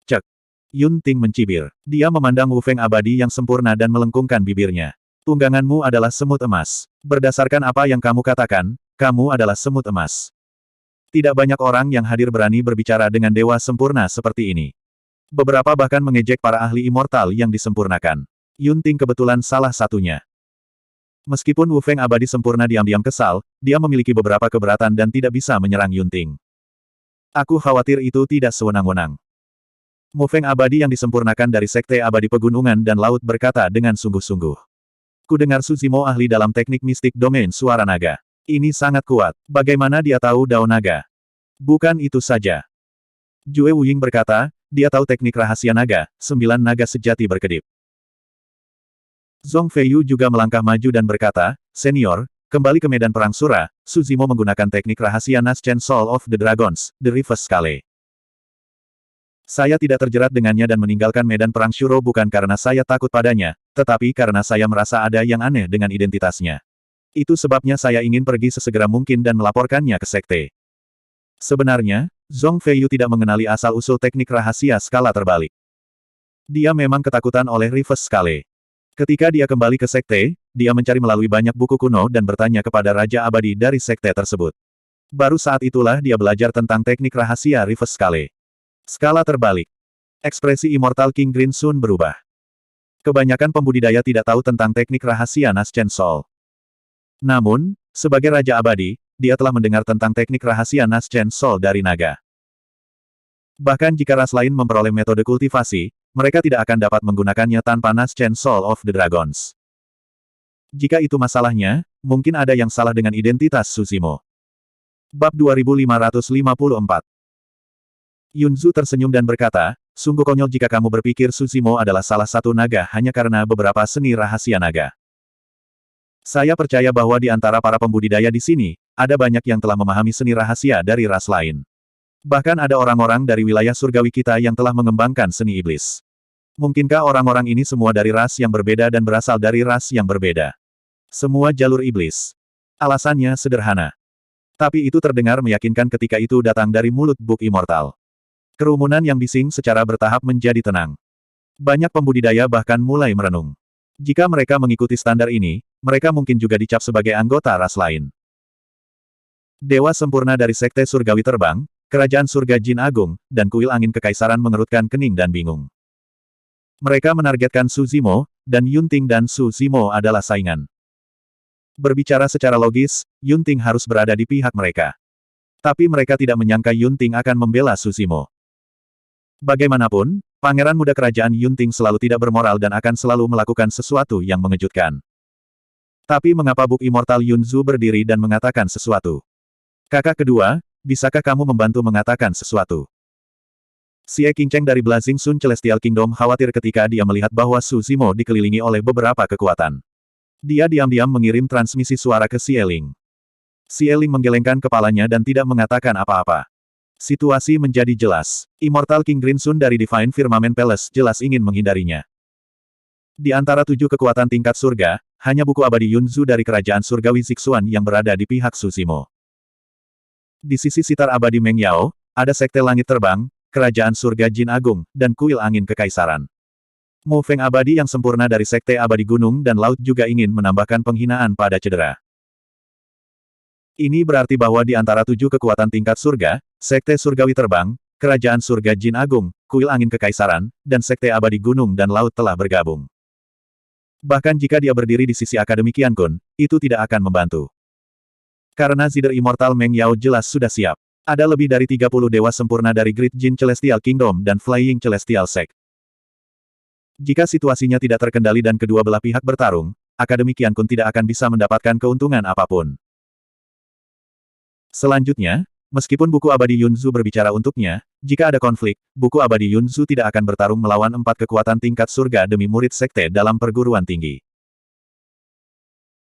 Cek. Yunting mencibir. Dia memandang Wu Feng abadi yang sempurna dan melengkungkan bibirnya. Tungganganmu adalah semut emas. Berdasarkan apa yang kamu katakan, kamu adalah semut emas. Tidak banyak orang yang hadir berani berbicara dengan dewa sempurna seperti ini. Beberapa bahkan mengejek para ahli immortal yang disempurnakan. Yunting kebetulan salah satunya. Meskipun Wu Feng abadi sempurna diam-diam kesal, dia memiliki beberapa keberatan dan tidak bisa menyerang Yunting. Aku khawatir itu tidak sewenang-wenang. Wu Feng abadi yang disempurnakan dari Sekte Abadi Pegunungan dan Laut berkata dengan sungguh-sungguh. Kudengar Su Zimo ahli dalam teknik mistik domain suara naga. Ini sangat kuat. Bagaimana dia tahu Dao Naga? Bukan itu saja. Jue Wuying berkata, dia tahu teknik rahasia naga, 9 naga sejati berkedip. Zhong Feiyu juga melangkah maju dan berkata, Senior, kembali ke medan perang Sura, Su Zimo menggunakan teknik rahasia Naschen Soul of the Dragons, The Reverse Scale. Saya tidak terjerat dengannya dan meninggalkan medan perang Shuro bukan karena saya takut padanya, tetapi karena saya merasa ada yang aneh dengan identitasnya. Itu sebabnya saya ingin pergi sesegera mungkin dan melaporkannya ke sekte. Sebenarnya, Zhong Feiyu tidak mengenali asal-usul teknik rahasia skala terbalik. Dia memang ketakutan oleh Reverse Scale. Ketika dia kembali ke sekte, dia mencari melalui banyak buku kuno dan bertanya kepada Raja Abadi dari sekte tersebut. Baru saat itulah dia belajar tentang teknik rahasia Reverse Scale. Skala terbalik. Ekspresi Immortal King Green Sun berubah. Kebanyakan pembudidaya tidak tahu tentang teknik rahasia Naschen Soul. Namun, sebagai Raja Abadi, dia telah mendengar tentang teknik rahasia Naschen Soul dari naga. Bahkan jika ras lain memperoleh metode kultivasi, mereka tidak akan dapat menggunakannya tanpa Naschen Soul of the Dragons. Jika itu masalahnya, mungkin ada yang salah dengan identitas Su Zimo. Bab 2554 Yunzu tersenyum dan berkata, sungguh konyol jika kamu berpikir Su Zimo adalah salah satu naga hanya karena beberapa seni rahasia naga. Saya percaya bahwa di antara para pembudidaya di sini, ada banyak yang telah memahami seni rahasia dari ras lain. Bahkan ada orang-orang dari wilayah surgawi kita yang telah mengembangkan seni iblis. Mungkinkah orang-orang ini semua dari ras yang berbeda dan berasal dari ras yang berbeda? Semua jalur iblis. Alasannya sederhana. Tapi itu terdengar meyakinkan ketika itu datang dari mulut Buk Immortal. Kerumunan yang bising secara bertahap menjadi tenang. Banyak pembudidaya bahkan mulai merenung. Jika mereka mengikuti standar ini, mereka mungkin juga dicap sebagai anggota ras lain. Dewa sempurna dari Sekte Surgawi Terbang, Kerajaan Surga Jin Agung, dan Kuil Angin Kekaisaran mengerutkan kening dan bingung. Mereka menargetkan Su Zimo, dan Yunting dan Su Zimo adalah saingan. Berbicara secara logis, Yunting harus berada di pihak mereka. Tapi mereka tidak menyangka Yunting akan membela Su Zimo. Bagaimanapun, Pangeran Muda Kerajaan Yunting selalu tidak bermoral dan akan selalu melakukan sesuatu yang mengejutkan. Tapi mengapa Buk Immortal Yunzu berdiri dan mengatakan sesuatu? Kakak kedua, bisakah kamu membantu mengatakan sesuatu? Xie Qingcheng dari Blazing Sun Celestial Kingdom khawatir ketika dia melihat bahwa Su Zimo dikelilingi oleh beberapa kekuatan. Dia diam-diam mengirim transmisi suara ke Xie Ling. Xie Ling menggelengkan kepalanya dan tidak mengatakan apa-apa. Situasi menjadi jelas. Immortal King Green Sun dari Divine Firmament Palace jelas ingin menghindarinya. Di antara 7 kekuatan tingkat surga, hanya buku abadi Yunzu dari Kerajaan Surgawi Zixuan yang berada di pihak Su Zimo. Di sisi sitar abadi Meng Yao, ada Sekte Langit Terbang, Kerajaan Surga Jin Agung, dan Kuil Angin Kekaisaran. Mo Feng abadi yang sempurna dari Sekte Abadi Gunung dan Laut juga ingin menambahkan penghinaan pada cedera. Ini berarti bahwa di antara 7 kekuatan tingkat surga, Sekte Surgawi Terbang, Kerajaan Surga Jin Agung, Kuil Angin Kekaisaran, dan Sekte Abadi Gunung dan Laut telah bergabung. Bahkan jika dia berdiri di sisi Akademi Qiankun, itu tidak akan membantu. Karena Zider Immortal Meng Yao jelas sudah siap. Ada lebih dari 30 dewa sempurna dari Great Jin Celestial Kingdom dan Flying Celestial Sect. Jika situasinya tidak terkendali dan kedua belah pihak bertarung, Akademi Qiankun tidak akan bisa mendapatkan keuntungan apapun. Selanjutnya, meskipun buku abadi Yunzu berbicara untuknya, jika ada konflik, buku abadi Yunzu tidak akan bertarung melawan 4 kekuatan tingkat surga demi murid sekte dalam perguruan tinggi.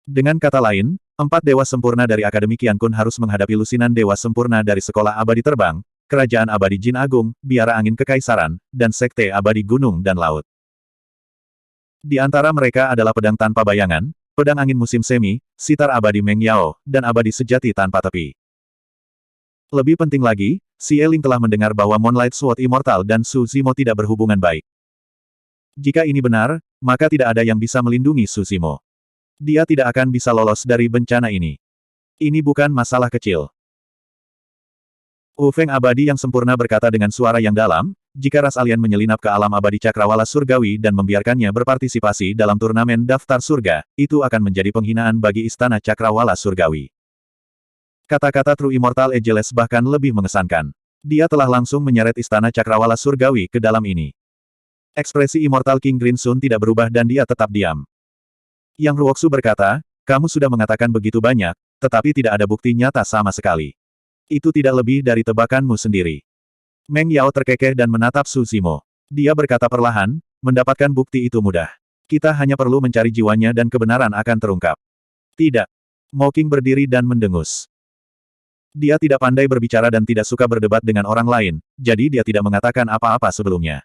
Dengan kata lain, 4 dewa sempurna dari Akademi Qiankun harus menghadapi lusinan dewa sempurna dari Sekolah Abadi Terbang, Kerajaan Abadi Jin Agung, Biara Angin Kekaisaran, dan Sekte Abadi Gunung dan Laut. Di antara mereka adalah pedang tanpa bayangan, pedang angin musim semi, sitar abadi Meng Yao, dan abadi sejati tanpa tepi. Lebih penting lagi, Xie Ling telah mendengar bahwa Moonlight Sword Immortal dan Su Zimo tidak berhubungan baik. Jika ini benar, maka tidak ada yang bisa melindungi Su Zimo. Dia tidak akan bisa lolos dari bencana ini. Ini bukan masalah kecil. Wu Feng abadi yang sempurna berkata dengan suara yang dalam, jika ras alien menyelinap ke alam abadi Cakrawala Surgawi dan membiarkannya berpartisipasi dalam turnamen daftar surga, itu akan menjadi penghinaan bagi Istana Cakrawala Surgawi. Kata-kata True Immortal Ageless bahkan lebih mengesankan. Dia telah langsung menyeret Istana Cakrawala Surgawi ke dalam ini. Ekspresi Immortal King Green Sun tidak berubah dan dia tetap diam. Yang Ruoksu berkata, kamu sudah mengatakan begitu banyak, tetapi tidak ada bukti nyata sama sekali. Itu tidak lebih dari tebakanmu sendiri. Meng Yao terkekeh dan menatap Su Zimo. Dia berkata perlahan, mendapatkan bukti itu mudah. Kita hanya perlu mencari jiwanya dan kebenaran akan terungkap. Tidak. Mo King berdiri dan mendengus. Dia tidak pandai berbicara dan tidak suka berdebat dengan orang lain, jadi dia tidak mengatakan apa-apa sebelumnya.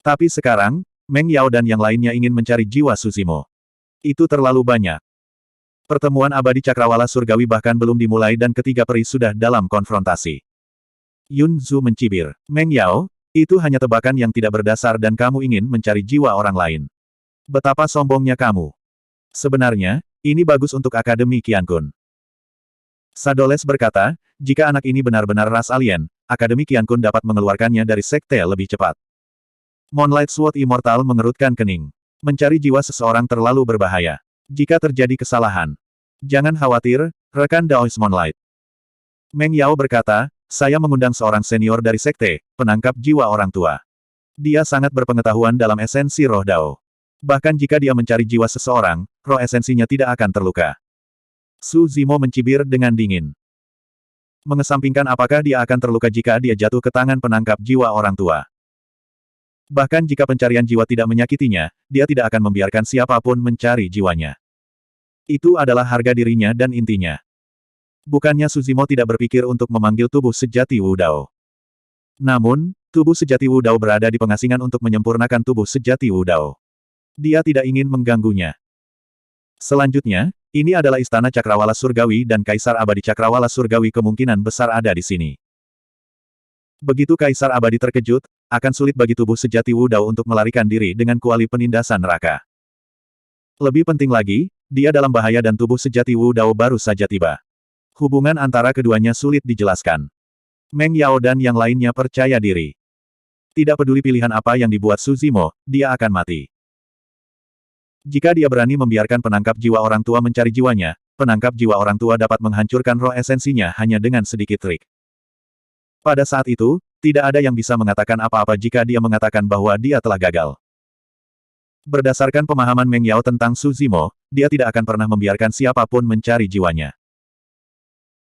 Tapi sekarang, Meng Yao dan yang lainnya ingin mencari jiwa Su Zimo. Itu terlalu banyak. Pertemuan abadi Cakrawala Surgawi bahkan belum dimulai dan ketiga peri sudah dalam konfrontasi. Yun Zhu mencibir. Meng Yao, itu hanya tebakan yang tidak berdasar dan kamu ingin mencari jiwa orang lain. Betapa sombongnya kamu. Sebenarnya, ini bagus untuk Akademi Qiankun. Sadoles berkata, jika anak ini benar-benar ras alien, Akademi Qiankun dapat mengeluarkannya dari sekte lebih cepat. Moonlight Sword Immortal mengerutkan kening. Mencari jiwa seseorang terlalu berbahaya. Jika terjadi kesalahan, jangan khawatir, rekan Daoist Moonlight. Meng Yao berkata, saya mengundang seorang senior dari sekte, penangkap jiwa orang tua. Dia sangat berpengetahuan dalam esensi roh Dao. Bahkan jika dia mencari jiwa seseorang, roh esensinya tidak akan terluka. Su Zimo mencibir dengan dingin. Mengesampingkan apakah dia akan terluka jika dia jatuh ke tangan penangkap jiwa orang tua. Bahkan jika pencarian jiwa tidak menyakitinya, dia tidak akan membiarkan siapapun mencari jiwanya. Itu adalah harga dirinya dan intinya. Bukannya Suzimo tidak berpikir untuk memanggil tubuh sejati Wu Dao. Namun, tubuh sejati Wu Dao berada di pengasingan untuk menyempurnakan tubuh sejati Wu Dao. Dia tidak ingin mengganggunya. Selanjutnya, ini adalah Istana Cakrawala Surgawi dan Kaisar Abadi Cakrawala Surgawi kemungkinan besar ada di sini. Begitu Kaisar Abadi terkejut, akan sulit bagi tubuh sejati Wu Dao untuk melarikan diri dengan kuali penindasan neraka. Lebih penting lagi, dia dalam bahaya dan tubuh sejati Wu Dao baru saja tiba. Hubungan antara keduanya sulit dijelaskan. Meng Yao dan yang lainnya percaya diri. Tidak peduli pilihan apa yang dibuat Suzimo, dia akan mati. Jika dia berani membiarkan penangkap jiwa orang tua mencari jiwanya, penangkap jiwa orang tua dapat menghancurkan roh esensinya hanya dengan sedikit trik. Pada saat itu, tidak ada yang bisa mengatakan apa-apa jika dia mengatakan bahwa dia telah gagal. Berdasarkan pemahaman Meng Yao tentang Suzimo, dia tidak akan pernah membiarkan siapapun mencari jiwanya.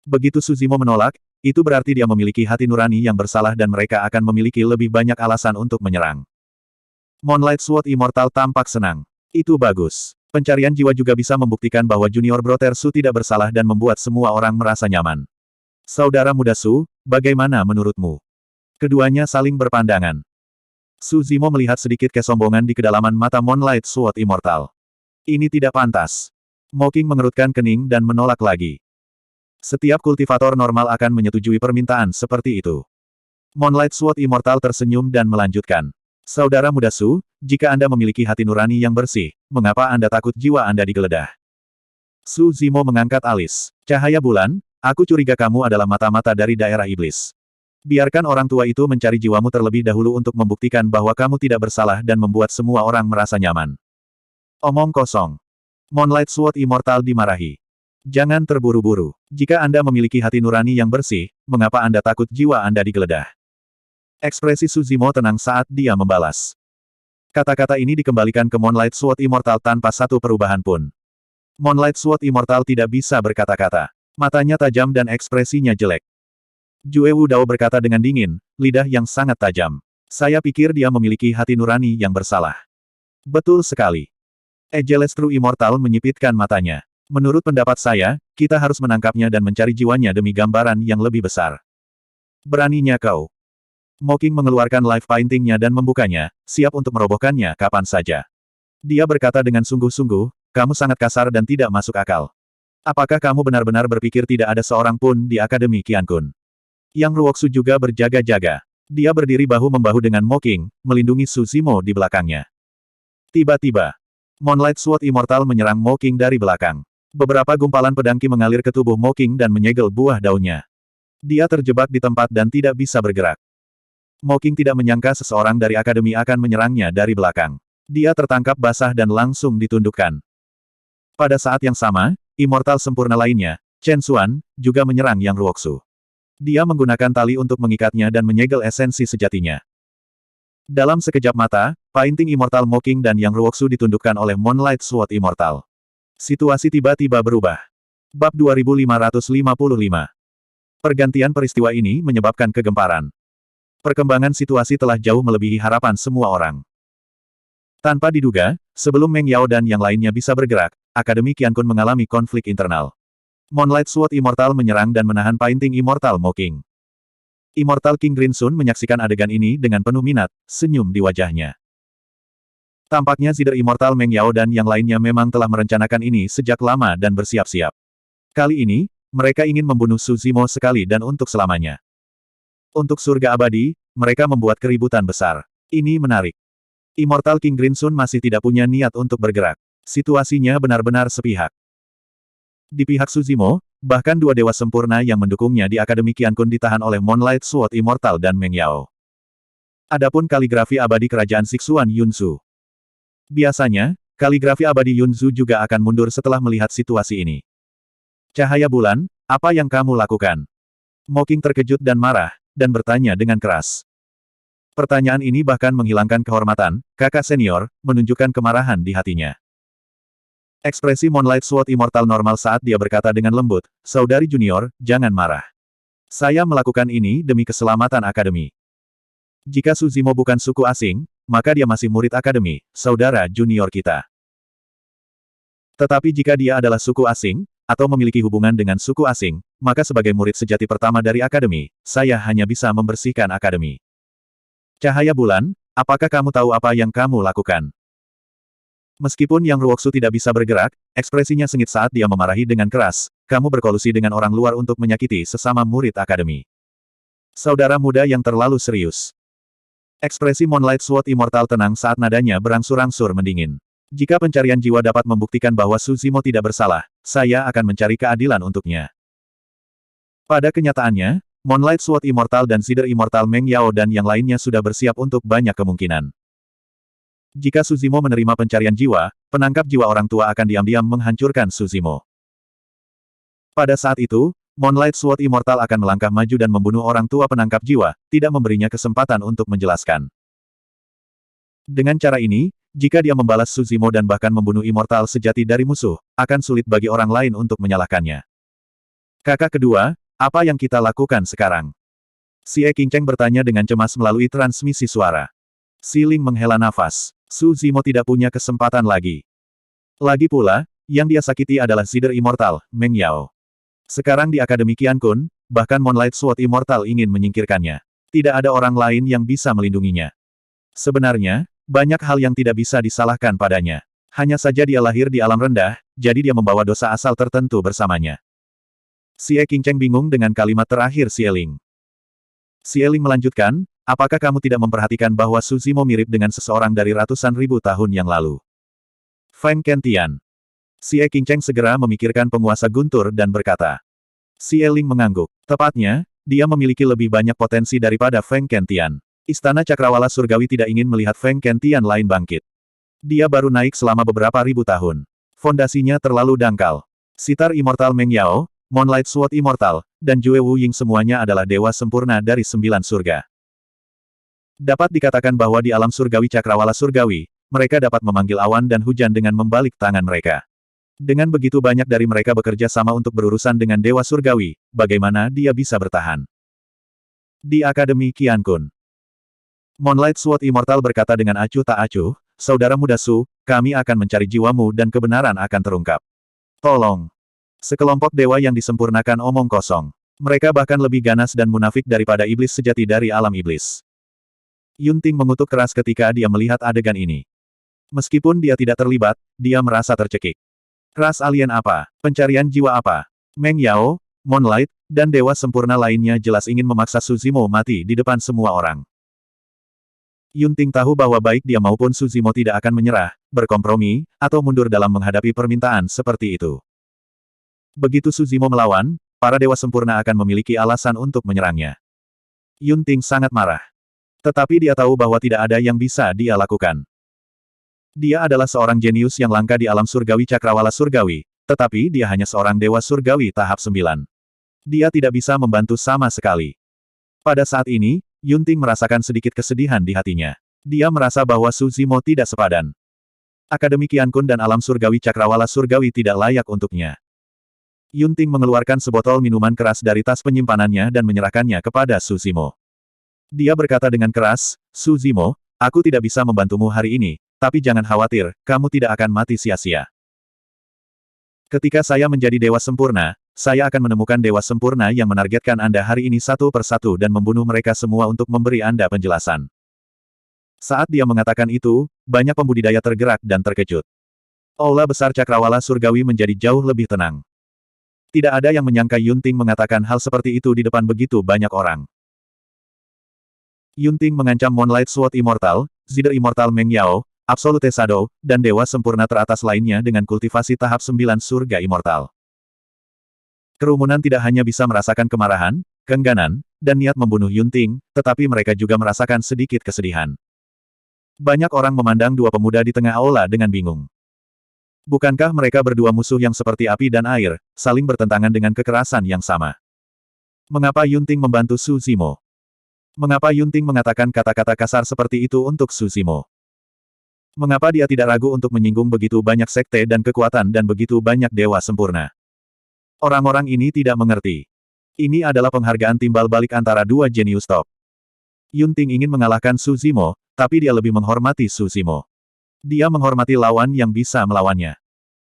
Begitu Suzimo menolak, itu berarti dia memiliki hati nurani yang bersalah dan mereka akan memiliki lebih banyak alasan untuk menyerang. Moonlight Sword Immortal tampak senang. Itu bagus. Pencarian jiwa juga bisa membuktikan bahwa Junior Brother Su tidak bersalah dan membuat semua orang merasa nyaman. Saudara muda Su, bagaimana menurutmu? Keduanya saling berpandangan. Suzimo melihat sedikit kesombongan di kedalaman mata Moonlight Sword Immortal. Ini tidak pantas. Mocking mengerutkan kening dan menolak lagi. Setiap kultivator normal akan menyetujui permintaan seperti itu. Moonlight Sword Immortal tersenyum dan melanjutkan. Saudara muda Su, jika Anda memiliki hati nurani yang bersih, mengapa Anda takut jiwa Anda digeledah? Suzimo mengangkat alis. Cahaya bulan, aku curiga kamu adalah mata-mata dari daerah iblis. Biarkan orang tua itu mencari jiwamu terlebih dahulu untuk membuktikan bahwa kamu tidak bersalah dan membuat semua orang merasa nyaman. Omong kosong. Moonlight Sword Immortal dimarahi. Jangan terburu-buru. Jika Anda memiliki hati nurani yang bersih, mengapa Anda takut jiwa Anda digeledah? Ekspresi Suzimo tenang saat dia membalas. Kata-kata ini dikembalikan ke Moonlight Sword Immortal tanpa satu perubahan pun. Moonlight Sword Immortal tidak bisa berkata-kata. Matanya tajam dan ekspresinya jelek. Jue Wu Dao berkata dengan dingin, lidah yang sangat tajam. Saya pikir dia memiliki hati nurani yang bersalah. Betul sekali. Ageless True Immortal menyipitkan matanya. Menurut pendapat saya, kita harus menangkapnya dan mencari jiwanya demi gambaran yang lebih besar. Beraninya kau. Mocking mengeluarkan live paintingnya dan membukanya, siap untuk merobohkannya kapan saja. Dia berkata dengan sungguh-sungguh, kamu sangat kasar dan tidak masuk akal. Apakah kamu benar-benar berpikir tidak ada seorang pun di Akademi Qiankun? Yang Ruoksu juga berjaga-jaga. Dia berdiri bahu-membahu dengan Mocking, melindungi Suzimo di belakangnya. Tiba-tiba, Moonlight Sword Immortal menyerang Mocking dari belakang. Beberapa gumpalan pedangki mengalir ke tubuh Mocking dan menyegel buah daunnya. Dia terjebak di tempat dan tidak bisa bergerak. Mocking tidak menyangka seseorang dari akademi akan menyerangnya dari belakang. Dia tertangkap basah dan langsung ditundukkan. Pada saat yang sama, Immortal sempurna lainnya, Chen Xuan, juga menyerang Yang Ruoksu. Dia menggunakan tali untuk mengikatnya dan menyegel esensi sejatinya. Dalam sekejap mata, painting Immortal Mocking dan Yang Ruoksu ditundukkan oleh Moonlight Sword Immortal. Situasi tiba-tiba berubah. Bab 2555. Pergantian peristiwa ini menyebabkan kegemparan. Perkembangan situasi telah jauh melebihi harapan semua orang. Tanpa diduga, sebelum Meng Yao dan yang lainnya bisa bergerak, Akademi Qiankun mengalami konflik internal. Moonlight Sword Immortal menyerang dan menahan painting Immortal Mocking. Immortal King Grinsun menyaksikan adegan ini dengan penuh minat, senyum di wajahnya. Tampaknya Zider Immortal Meng Yao dan yang lainnya memang telah merencanakan ini sejak lama dan bersiap-siap. Kali ini, mereka ingin membunuh Suzimo sekali dan untuk selamanya. Untuk surga abadi, mereka membuat keributan besar. Ini menarik. Immortal King Grinsun masih tidak punya niat untuk bergerak. Situasinya benar-benar sepihak. Di pihak Suzimo, bahkan dua dewa sempurna yang mendukungnya di Akademi Qiankun ditahan oleh Moonlight Sword Immortal dan Meng Yao. Adapun kaligrafi abadi kerajaan Sixuan Yunzu. Biasanya, kaligrafi abadi Yunzu juga akan mundur setelah melihat situasi ini. Cahaya bulan, apa yang kamu lakukan? Mocking terkejut dan marah, dan bertanya dengan keras. Pertanyaan ini bahkan menghilangkan kehormatan, kakak senior, menunjukkan kemarahan di hatinya. Ekspresi Moonlight Sword Immortal normal saat dia berkata dengan lembut, saudari junior, jangan marah. Saya melakukan ini demi keselamatan akademi. Jika Suzimo bukan suku asing, maka dia masih murid akademi, saudara junior kita. Tetapi jika dia adalah suku asing, atau memiliki hubungan dengan suku asing, maka sebagai murid sejati pertama dari akademi, saya hanya bisa membersihkan akademi. Cahaya bulan, apakah kamu tahu apa yang kamu lakukan? Meskipun Yang Ruoksu tidak bisa bergerak, ekspresinya sengit saat dia memarahi dengan keras, kamu berkolusi dengan orang luar untuk menyakiti sesama murid akademi. Saudara muda yang terlalu serius. Ekspresi Moonlight Sword Immortal tenang saat nadanya berangsur-angsur mendingin. Jika pencarian jiwa dapat membuktikan bahwa Suzimo tidak bersalah, saya akan mencari keadilan untuknya. Pada kenyataannya, Moonlight Sword Immortal dan Cider Immortal Meng Yao dan yang lainnya sudah bersiap untuk banyak kemungkinan. Jika Suzimo menerima pencarian jiwa, penangkap jiwa orang tua akan diam-diam menghancurkan Suzimo. Pada saat itu, Moonlight Sword Immortal akan melangkah maju dan membunuh orang tua penangkap jiwa, tidak memberinya kesempatan untuk menjelaskan. Dengan cara ini, jika dia membalas Suzimo dan bahkan membunuh Immortal sejati dari musuh, akan sulit bagi orang lain untuk menyalahkannya. Kakak kedua, apa yang kita lakukan sekarang? Xie Qingcheng bertanya dengan cemas melalui transmisi suara. Si Ling menghela nafas. Suzimo tidak punya kesempatan lagi. Lagi pula, yang dia sakiti adalah Cider Immortal, Meng Yao. Sekarang di Akademi Qiankun, bahkan Moonlight Sword Immortal ingin menyingkirkannya. Tidak ada orang lain yang bisa melindunginya. Sebenarnya, banyak hal yang tidak bisa disalahkan padanya. Hanya saja dia lahir di alam rendah, jadi dia membawa dosa asal tertentu bersamanya. Xie Qingcheng bingung dengan kalimat terakhir Xie Ling. Xie Ling melanjutkan, apakah kamu tidak memperhatikan bahwa Suzimo mirip dengan seseorang dari ratusan ribu tahun yang lalu? Feng Kentian. Xie Qingcheng segera memikirkan penguasa guntur dan berkata. Xie Ling mengangguk. Tepatnya, dia memiliki lebih banyak potensi daripada Feng Kentian. Istana Cakrawala Surgawi tidak ingin melihat Feng Kentian lain bangkit. Dia baru naik selama beberapa ribu tahun. Fondasinya terlalu dangkal. Sitar Immortal Meng Yao, Moonlight Sword Immortal, dan Jue Wu Ying semuanya adalah dewa sempurna dari 9 surga. Dapat dikatakan bahwa di alam surgawi Cakrawala Surgawi, mereka dapat memanggil awan dan hujan dengan membalik tangan mereka. Dengan begitu banyak dari mereka bekerja sama untuk berurusan dengan dewa surgawi, bagaimana dia bisa bertahan? Di Akademi Qiankun, Moonlight Sword Immortal berkata dengan acuh tak acuh, saudara muda Su, kami akan mencari jiwamu dan kebenaran akan terungkap. Tolong. Sekelompok dewa yang disempurnakan omong kosong. Mereka bahkan lebih ganas dan munafik daripada iblis sejati dari alam iblis. Yunting mengutuk keras ketika dia melihat adegan ini. Meskipun dia tidak terlibat, dia merasa tercekik. Ras alien apa? Pencarian jiwa apa? Meng Yao, Moonlight, dan dewa sempurna lainnya jelas ingin memaksa Suzimo mati di depan semua orang. Yunting tahu bahwa baik dia maupun Suzimo tidak akan menyerah, berkompromi, atau mundur dalam menghadapi permintaan seperti itu. Begitu Suzimo melawan, para dewa sempurna akan memiliki alasan untuk menyerangnya. Yunting sangat marah. Tetapi dia tahu bahwa tidak ada yang bisa dia lakukan. Dia adalah seorang jenius yang langka di alam surgawi Cakrawala Surgawi, tetapi dia hanya seorang dewa surgawi tahap 9. Dia tidak bisa membantu sama sekali. Pada saat ini, Yunting merasakan sedikit kesedihan di hatinya. Dia merasa bahwa Suzimo tidak sepadan. Akademi Qiankun dan alam surgawi Cakrawala Surgawi tidak layak untuknya. Yunting mengeluarkan sebotol minuman keras dari tas penyimpanannya dan menyerahkannya kepada Suzimo. Dia berkata dengan keras, Suzimo, aku tidak bisa membantumu hari ini, tapi jangan khawatir, kamu tidak akan mati sia-sia. Ketika saya menjadi dewa sempurna, saya akan menemukan dewa sempurna yang menargetkan Anda hari ini satu persatu dan membunuh mereka semua untuk memberi Anda penjelasan. Saat dia mengatakan itu, banyak pembudidaya tergerak dan terkejut. Aula besar Cakrawala Surgawi menjadi jauh lebih tenang. Tidak ada yang menyangka Yunting mengatakan hal seperti itu di depan begitu banyak orang. Yunting mengancam Moonlight Sword Immortal, Cider Immortal Meng Yao, Absolute Shadow, dan dewa sempurna teratas lainnya dengan kultivasi tahap 9 surga immortal. Kerumunan tidak hanya bisa merasakan kemarahan, keengganan, dan niat membunuh Yunting, tetapi mereka juga merasakan sedikit kesedihan. Banyak orang memandang dua pemuda di tengah aula dengan bingung. Bukankah mereka berdua musuh yang seperti api dan air, saling bertentangan dengan kekerasan yang sama? Mengapa Yunting membantu Suzimo? Mengapa Yunting mengatakan kata-kata kasar seperti itu untuk Suzimo? Mengapa dia tidak ragu untuk menyinggung begitu banyak sekte dan kekuatan dan begitu banyak dewa sempurna? Orang-orang ini tidak mengerti. Ini adalah penghargaan timbal balik antara dua jenius top. Yunting ingin mengalahkan Su Zimo, tapi dia lebih menghormati Su Zimo. Dia menghormati lawan yang bisa melawannya.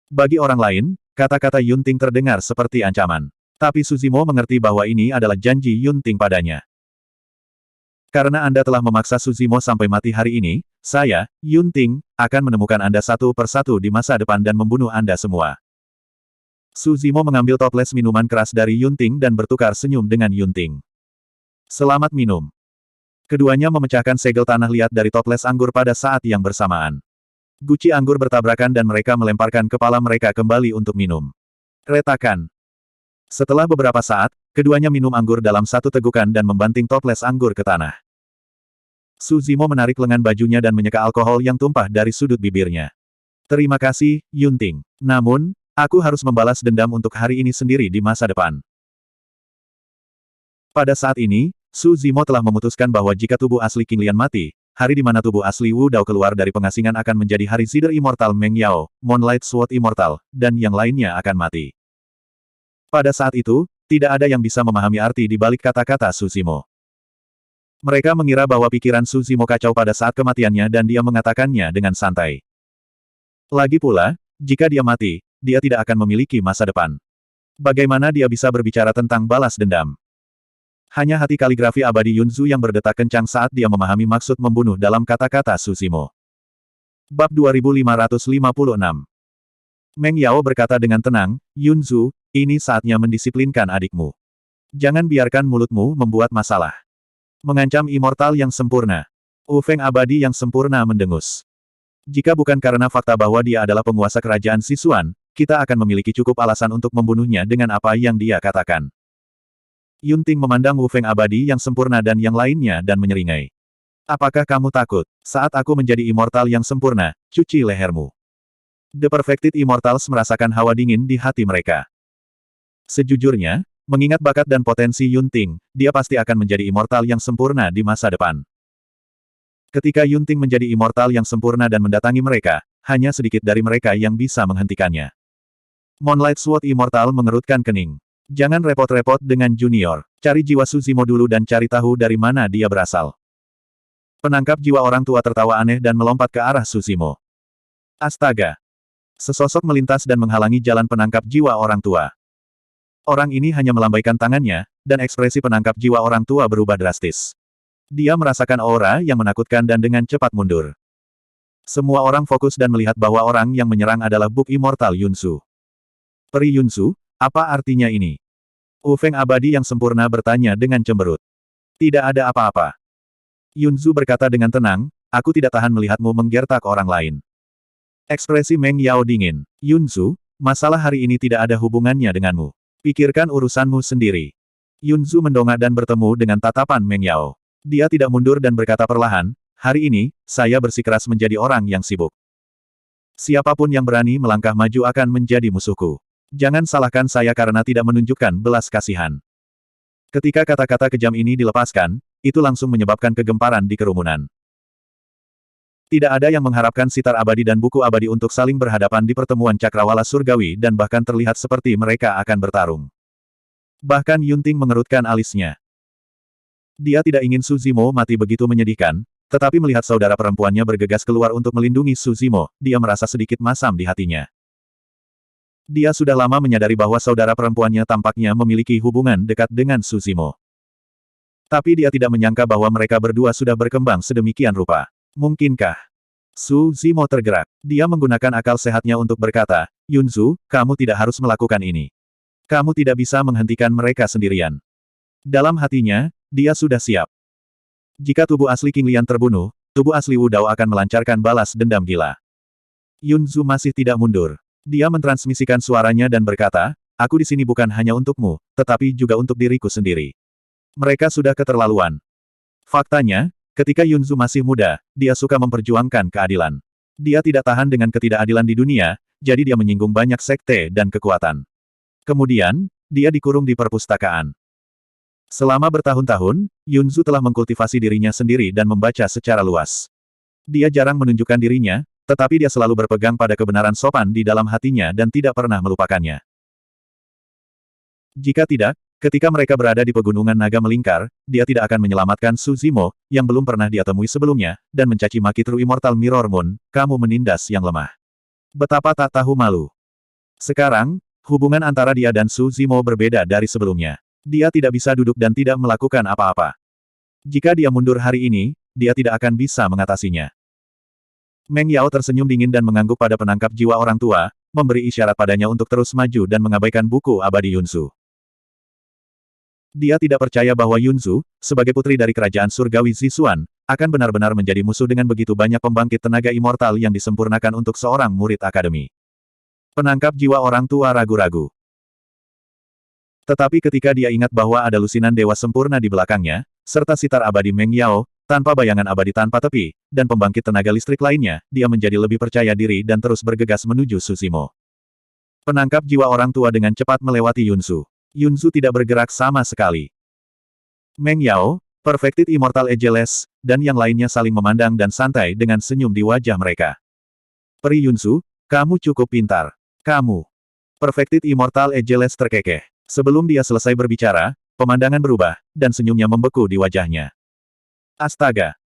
Bagi orang lain, kata-kata Yunting terdengar seperti ancaman. Tapi Su Zimo mengerti bahwa ini adalah janji Yunting padanya. Karena Anda telah memaksa Su Zimo sampai mati hari ini, saya, Yunting, akan menemukan Anda satu persatu di masa depan dan membunuh Anda semua. Su Zimo mengambil toples minuman keras dari Yunting dan bertukar senyum dengan Yunting. Selamat minum. Keduanya memecahkan segel tanah liat dari toples anggur pada saat yang bersamaan. Guci anggur bertabrakan dan mereka melemparkan kepala mereka kembali untuk minum. Retakan. Setelah beberapa saat, keduanya minum anggur dalam satu tegukan dan membanting toples anggur ke tanah. Su Zimo menarik lengan bajunya dan menyeka alkohol yang tumpah dari sudut bibirnya. Terima kasih, Yunting. Namun, aku harus membalas dendam untuk hari ini sendiri di masa depan. Pada saat ini, Su Zimo telah memutuskan bahwa jika tubuh asli King Lian mati, hari di mana tubuh asli Wu Dao keluar dari pengasingan akan menjadi hari Zider Immortal Meng Yao, Moonlight Sword Immortal, dan yang lainnya akan mati. Pada saat itu, tidak ada yang bisa memahami arti di balik kata-kata Su Zimo. Mereka mengira bahwa pikiran Su Zimo kacau pada saat kematiannya dan dia mengatakannya dengan santai. Lagi pula, jika dia mati, dia tidak akan memiliki masa depan. Bagaimana dia bisa berbicara tentang balas dendam? Hanya hati kaligrafi abadi Yunzu yang berdetak kencang saat dia memahami maksud membunuh dalam kata-kata Su Zimo. Bab 2556. Meng Yao berkata dengan tenang, Yunzu, ini saatnya mendisiplinkan adikmu. Jangan biarkan mulutmu membuat masalah. Mengancam immortal yang sempurna. Wu Feng abadi yang sempurna mendengus. Jika bukan karena fakta bahwa dia adalah penguasa kerajaan Sichuan, kita akan memiliki cukup alasan untuk membunuhnya dengan apa yang dia katakan. Yunting memandang Wu Feng abadi yang sempurna dan yang lainnya dan menyeringai. Apakah kamu takut? Saat aku menjadi immortal yang sempurna, cuci lehermu. The Perfected Immortals merasakan hawa dingin di hati mereka. Sejujurnya, mengingat bakat dan potensi Yunting, dia pasti akan menjadi immortal yang sempurna di masa depan. Ketika Yunting menjadi immortal yang sempurna dan mendatangi mereka, hanya sedikit dari mereka yang bisa menghentikannya. Moonlight Sword Immortal mengerutkan kening. Jangan repot-repot dengan junior. Cari jiwa Su Zimo dulu dan cari tahu dari mana dia berasal. Penangkap jiwa orang tua tertawa aneh dan melompat ke arah Su Zimo. Astaga! Sesosok melintas dan menghalangi jalan penangkap jiwa orang tua. Orang ini hanya melambaikan tangannya, dan ekspresi penangkap jiwa orang tua berubah drastis. Dia merasakan aura yang menakutkan dan dengan cepat mundur. Semua orang fokus dan melihat bahwa orang yang menyerang adalah Buk Immortal Yunzu. Peri Yunzu, apa artinya ini? Wu Feng abadi yang sempurna bertanya dengan cemberut. Tidak ada apa-apa. Yunzu berkata dengan tenang, aku tidak tahan melihatmu menggertak orang lain. Ekspresi Meng Yao dingin. Yunzu, masalah hari ini tidak ada hubungannya denganmu. Pikirkan urusanmu sendiri. Yunzu mendongak dan bertemu dengan tatapan Meng Yao. Dia tidak mundur dan berkata perlahan, hari ini, saya bersikeras menjadi orang yang sibuk. Siapapun yang berani melangkah maju akan menjadi musuhku. Jangan salahkan saya karena tidak menunjukkan belas kasihan. Ketika kata-kata kejam ini dilepaskan, itu langsung menyebabkan kegemparan di kerumunan. Tidak ada yang mengharapkan sitar abadi dan buku abadi untuk saling berhadapan di pertemuan cakrawala surgawi dan bahkan terlihat seperti mereka akan bertarung. Bahkan Yunting mengerutkan alisnya. Dia tidak ingin Su Zimo mati begitu menyedihkan, tetapi melihat saudara perempuannya bergegas keluar untuk melindungi Su Zimo, dia merasa sedikit masam di hatinya. Dia sudah lama menyadari bahwa saudara perempuannya tampaknya memiliki hubungan dekat dengan Su Zimo. Tapi dia tidak menyangka bahwa mereka berdua sudah berkembang sedemikian rupa. Mungkinkah? Su Zimo tergerak. Dia menggunakan akal sehatnya untuk berkata, Yunzu, kamu tidak harus melakukan ini. Kamu tidak bisa menghentikan mereka sendirian. Dalam hatinya, dia sudah siap. Jika tubuh asli King Lian terbunuh, tubuh asli Wu Dao akan melancarkan balas dendam gila. Yunzu masih tidak mundur. Dia mentransmisikan suaranya dan berkata, aku di sini bukan hanya untukmu, tetapi juga untuk diriku sendiri. Mereka sudah keterlaluan. Faktanya, ketika Yunzu masih muda, dia suka memperjuangkan keadilan. Dia tidak tahan dengan ketidakadilan di dunia, jadi dia menyinggung banyak sekte dan kekuatan. Kemudian, dia dikurung di perpustakaan. Selama bertahun-tahun, Yunzu telah mengkultivasi dirinya sendiri dan membaca secara luas. Dia jarang menunjukkan dirinya, tetapi dia selalu berpegang pada kebenaran sopan di dalam hatinya dan tidak pernah melupakannya. Jika tidak, Ketika mereka berada di pegunungan naga melingkar, dia tidak akan menyelamatkan Su Zimo, yang belum pernah dia temui sebelumnya, dan mencaci maki True Immortal Mirror Moon, kamu menindas yang lemah. Betapa tak tahu malu. Sekarang, hubungan antara dia dan Su Zimo berbeda dari sebelumnya. Dia tidak bisa duduk dan tidak melakukan apa-apa. Jika dia mundur hari ini, dia tidak akan bisa mengatasinya. Meng Yao tersenyum dingin dan mengangguk pada penangkap jiwa orang tua, memberi isyarat padanya untuk terus maju dan mengabaikan buku abadi Yunzu. Dia tidak percaya bahwa Yunzu, sebagai putri dari kerajaan surgawi Zixuan, akan benar-benar menjadi musuh dengan begitu banyak pembangkit tenaga immortal yang disempurnakan untuk seorang murid akademi. Penangkap jiwa orang tua ragu-ragu. Tetapi ketika dia ingat bahwa ada lusinan dewa sempurna di belakangnya, serta sitar abadi Meng Yao, tanpa bayangan abadi tanpa tepi, dan pembangkit tenaga listrik lainnya, dia menjadi lebih percaya diri dan terus bergegas menuju Su Zimo. Penangkap jiwa orang tua dengan cepat melewati Yunzu. Yunzu tidak bergerak sama sekali. Meng Yao, Perfected Immortal Ageless, dan yang lainnya saling memandang dan santai dengan senyum di wajah mereka. Peri Yunzu, kamu cukup pintar. Kamu. Perfected Immortal Ageless terkekeh. Sebelum dia selesai berbicara, pemandangan berubah, dan senyumnya membeku di wajahnya. Astaga!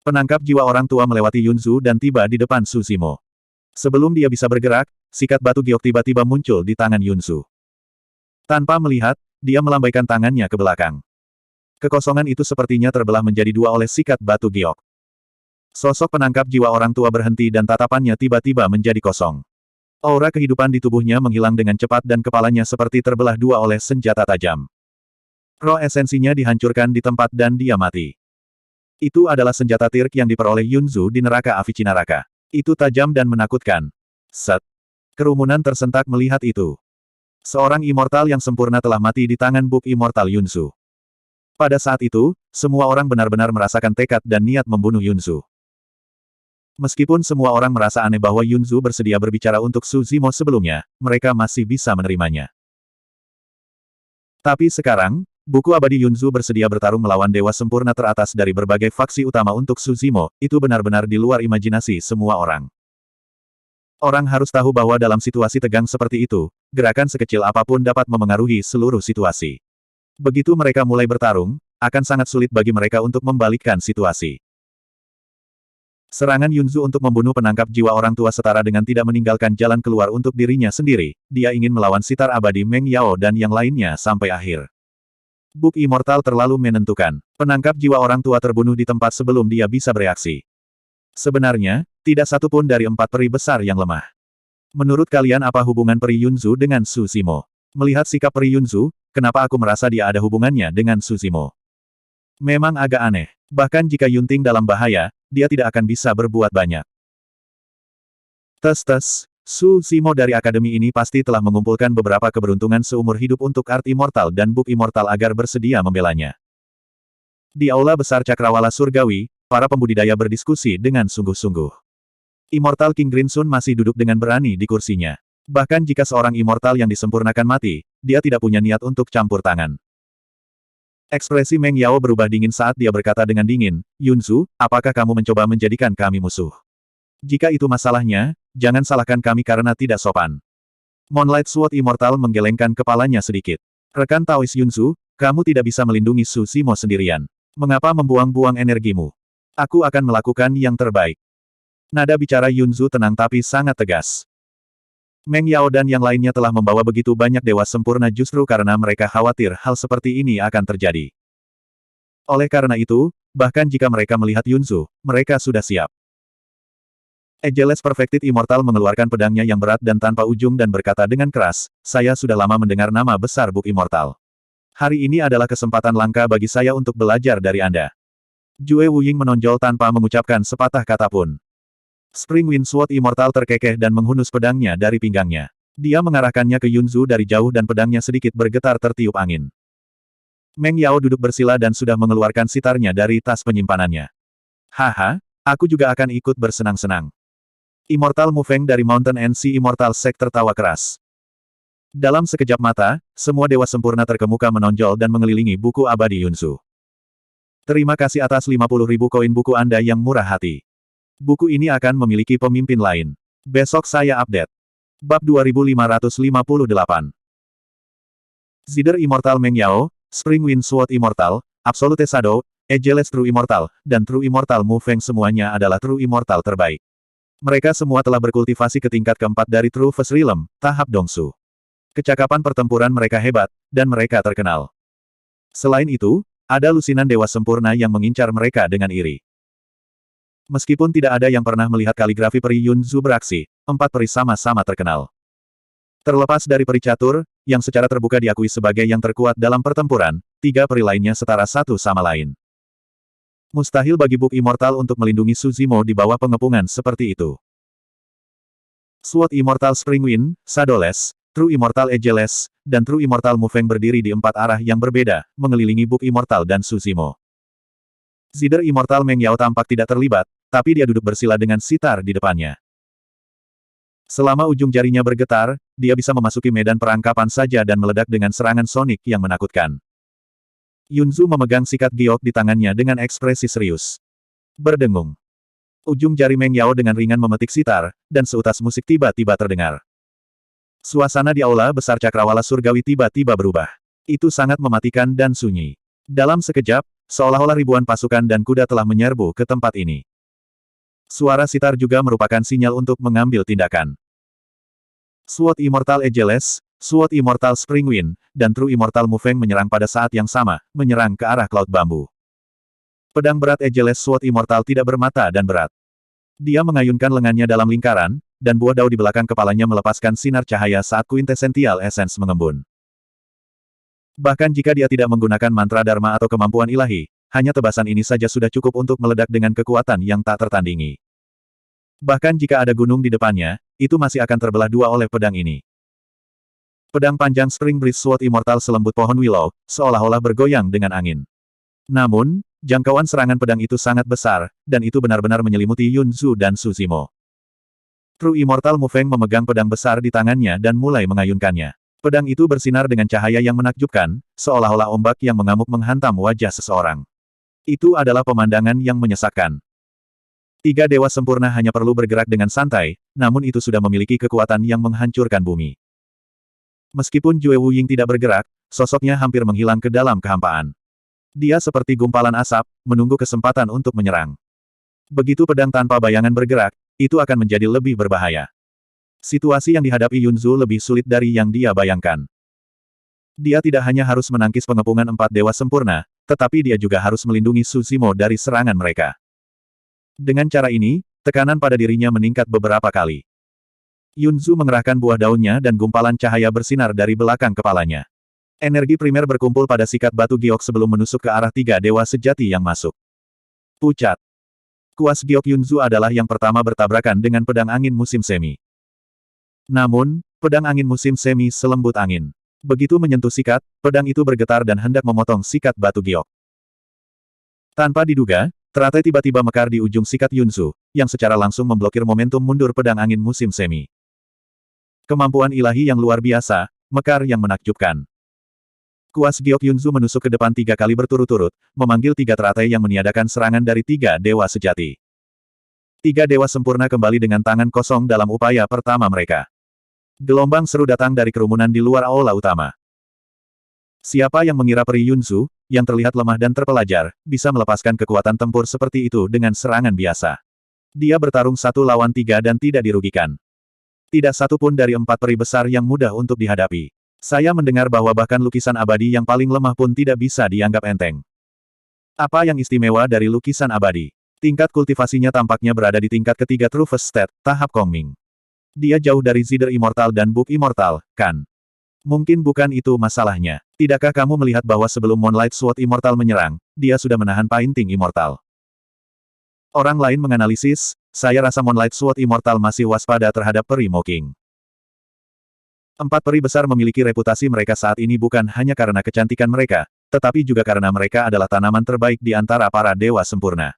Penangkap jiwa orang tua melewati Yunzu dan tiba di depan Su Zimo. Sebelum dia bisa bergerak, sikat batu giok tiba-tiba muncul di tangan Yunzu. Tanpa melihat, dia melambaikan tangannya ke belakang. Kekosongan itu sepertinya terbelah menjadi dua oleh sikat batu giok. Sosok penangkap jiwa orang tua berhenti dan tatapannya tiba-tiba menjadi kosong. Aura kehidupan di tubuhnya menghilang dengan cepat dan kepalanya seperti terbelah dua oleh senjata tajam. Roh esensinya dihancurkan di tempat dan dia mati. Itu adalah senjata Tirk yang diperoleh Yunzu di neraka Avicinaraka. Itu tajam dan menakutkan. Set. Kerumunan tersentak melihat itu. Seorang immortal yang sempurna telah mati di tangan Buk Immortal Yunzu. Pada saat itu, semua orang benar-benar merasakan tekad dan niat membunuh Yunzu. Meskipun semua orang merasa aneh bahwa Yunzu bersedia berbicara untuk Su Zimo sebelumnya, mereka masih bisa menerimanya. Tapi sekarang, buku abadi Yunzu bersedia bertarung melawan dewa sempurna teratas dari berbagai faksi utama untuk Su Zimo, itu benar-benar di luar imajinasi semua orang. Orang harus tahu bahwa dalam situasi tegang seperti itu, gerakan sekecil apapun dapat memengaruhi seluruh situasi. Begitu mereka mulai bertarung, akan sangat sulit bagi mereka untuk membalikkan situasi. Serangan Yunzu untuk membunuh penangkap jiwa orang tua setara dengan tidak meninggalkan jalan keluar untuk dirinya sendiri, dia ingin melawan sitar abadi Meng Yao dan yang lainnya sampai akhir. Buk Immortal terlalu menentukan. Penangkap jiwa orang tua terbunuh di tempat sebelum dia bisa bereaksi. Sebenarnya, tidak satu pun dari 4 peri besar yang lemah. Menurut kalian apa hubungan peri Yunzu dengan Su Zimo? Melihat sikap peri Yunzu, kenapa aku merasa dia ada hubungannya dengan Su Zimo? Memang agak aneh. Bahkan jika Yunting dalam bahaya, dia tidak akan bisa berbuat banyak. Tes-tes, Su Zimo dari akademi ini pasti telah mengumpulkan beberapa keberuntungan seumur hidup untuk Art Immortal dan Buk Immortal agar bersedia membelanya. Di aula besar Cakrawala Surgawi, para pembudidaya berdiskusi dengan sungguh-sungguh. Immortal King Grinsun masih duduk dengan berani di kursinya. Bahkan jika seorang immortal yang disempurnakan mati, dia tidak punya niat untuk campur tangan. Ekspresi Meng Yao berubah dingin saat dia berkata dengan dingin, Yunzu, apakah kamu mencoba menjadikan kami musuh? Jika itu masalahnya, jangan salahkan kami karena tidak sopan. Moonlight Sword Immortal menggelengkan kepalanya sedikit. Rekan Taois Yunzu, kamu tidak bisa melindungi Su Zimo sendirian. Mengapa membuang-buang energimu? Aku akan melakukan yang terbaik. Nada bicara Yunzu tenang tapi sangat tegas. Meng Yao dan yang lainnya telah membawa begitu banyak dewa sempurna justru karena mereka khawatir hal seperti ini akan terjadi. Oleh karena itu, bahkan jika mereka melihat Yunzu, mereka sudah siap. Ageless Perfected Immortal mengeluarkan pedangnya yang berat dan tanpa ujung dan berkata dengan keras, saya sudah lama mendengar nama besar Buk Immortal. Hari ini adalah kesempatan langka bagi saya untuk belajar dari Anda. Jue Wuying menonjol tanpa mengucapkan sepatah kata pun. Spring Wind Sword Immortal terkekeh dan menghunus pedangnya dari pinggangnya. Dia mengarahkannya ke Yunzu dari jauh dan pedangnya sedikit bergetar tertiup angin. Meng Yao duduk bersila dan sudah mengeluarkan sitarnya dari tas penyimpanannya. Haha, aku juga akan ikut bersenang-senang. Immortal Mufeng dari Mountain NC Immortal Sect tertawa keras. Dalam sekejap mata, semua dewa sempurna terkemuka menonjol dan mengelilingi buku abadi Yunzu. Terima kasih atas 50.000 koin buku Anda yang murah hati. Buku ini akan memiliki pemimpin lain. Besok saya update. Bab 2558. Zither Immortal Meng Yao, Spring Wind Sword Immortal, Absolute Shadow, Ageless True Immortal, dan True Immortal Mu Feng semuanya adalah True Immortal terbaik. Mereka semua telah berkultivasi ke tingkat keempat dari True First Realm, tahap Dongsu. Kecakapan pertempuran mereka hebat, dan mereka terkenal. Selain itu, ada lusinan dewa sempurna yang mengincar mereka dengan iri. Meskipun tidak ada yang pernah melihat kaligrafi peri Yun Zu beraksi, 4 peri sama-sama terkenal. Terlepas dari peri catur, yang secara terbuka diakui sebagai yang terkuat dalam pertempuran, 3 peri lainnya setara satu sama lain. Mustahil bagi Book Immortal untuk melindungi Su Zimo di bawah pengepungan seperti itu. Sword Immortal Spring Wind, Shadowless, True Immortal Ageless, dan True Immortal Mu Feng berdiri di 4 arah yang berbeda, mengelilingi Book Immortal dan Su Zimo. Zither Immortal Meng Yao tampak tidak terlibat, tapi dia duduk bersila dengan sitar di depannya. Selama ujung jarinya bergetar, dia bisa memasuki medan perang kapan saja dan meledak dengan serangan sonik yang menakutkan. Yunzu memegang sikat giok di tangannya dengan ekspresi serius. Berdengung. Ujung jari Meng Yao dengan ringan memetik sitar, dan seutas musik tiba-tiba terdengar. Suasana di aula besar cakrawala surgawi tiba-tiba berubah. Itu sangat mematikan dan sunyi. Dalam sekejap, seolah-olah ribuan pasukan dan kuda telah menyerbu ke tempat ini. Suara sitar juga merupakan sinyal untuk mengambil tindakan. Sword Immortal Ageless, Sword Immortal Spring Wind, dan True Immortal Mu Feng menyerang pada saat yang sama, menyerang ke arah Cloud Bambu. Pedang berat Ageless Sword Immortal tidak bermata dan berat. Dia mengayunkan lengannya dalam lingkaran, dan buah dao di belakang kepalanya melepaskan sinar cahaya saat Quintessential Essence mengembun. Bahkan jika dia tidak menggunakan mantra Dharma atau kemampuan ilahi, hanya tebasan ini saja sudah cukup untuk meledak dengan kekuatan yang tak tertandingi. Bahkan jika ada gunung di depannya, itu masih akan terbelah dua oleh pedang ini. Pedang panjang Spring Breeze Sword Immortal selembut pohon willow, seolah-olah bergoyang dengan angin. Namun, jangkauan serangan pedang itu sangat besar, dan itu benar-benar menyelimuti Yun Zu dan Su Zimo. True Immortal Mu Feng memegang pedang besar di tangannya dan mulai mengayunkannya. Pedang itu bersinar dengan cahaya yang menakjubkan, seolah-olah ombak yang mengamuk menghantam wajah seseorang. Itu adalah pemandangan yang menyesakkan. 3 dewa sempurna hanya perlu bergerak dengan santai, namun itu sudah memiliki kekuatan yang menghancurkan bumi. Meskipun Jue Wuying tidak bergerak, sosoknya hampir menghilang ke dalam kehampaan. Dia seperti gumpalan asap, menunggu kesempatan untuk menyerang. Begitu pedang tanpa bayangan bergerak, itu akan menjadi lebih berbahaya. Situasi yang dihadapi Yunzu lebih sulit dari yang dia bayangkan. Dia tidak hanya harus menangkis pengepungan 4 dewa sempurna, tetapi dia juga harus melindungi Su Zimo dari serangan mereka. Dengan cara ini, tekanan pada dirinya meningkat beberapa kali. Yunzu mengerahkan buah daunnya dan gumpalan cahaya bersinar dari belakang kepalanya. Energi primer berkumpul pada sikat batu giok sebelum menusuk ke arah 3 dewa sejati yang masuk. Pucat. Kuas giok Yunzu adalah yang pertama bertabrakan dengan pedang angin musim semi. Namun, pedang angin musim semi selembut angin. Begitu menyentuh sikat, pedang itu bergetar dan hendak memotong sikat batu giok. Tanpa diduga, teratai tiba-tiba mekar di ujung sikat Yunzu, yang secara langsung memblokir momentum mundur pedang angin musim semi. Kemampuan ilahi yang luar biasa, mekar yang menakjubkan. Kuas giok Yunzu menusuk ke depan 3 kali berturut-turut, memanggil 3 teratai yang meniadakan serangan dari 3 dewa sejati. 3 dewa sempurna kembali dengan tangan kosong dalam upaya pertama mereka. Gelombang seru datang dari kerumunan di luar aula utama. Siapa yang mengira peri Yunzu, yang terlihat lemah dan terpelajar, bisa melepaskan kekuatan tempur seperti itu dengan serangan biasa. Dia bertarung 1 lawan 3 dan tidak dirugikan. Tidak satu pun dari 4 peri besar yang mudah untuk dihadapi. Saya mendengar bahwa bahkan lukisan abadi yang paling lemah pun tidak bisa dianggap enteng. Apa yang istimewa dari lukisan abadi? Tingkat kultivasinya tampaknya berada di tingkat ketiga True First State, tahap Kongming. Dia jauh dari Zither Immortal dan Book Immortal, kan? Mungkin bukan itu masalahnya. Tidakkah kamu melihat bahwa sebelum Moonlight Sword Immortal menyerang, dia sudah menahan Painting Immortal? Orang lain menganalisis, saya rasa Moonlight Sword Immortal masih waspada terhadap peri Mocking. 4 peri besar memiliki reputasi mereka saat ini bukan hanya karena kecantikan mereka, tetapi juga karena mereka adalah tanaman terbaik di antara para dewa sempurna.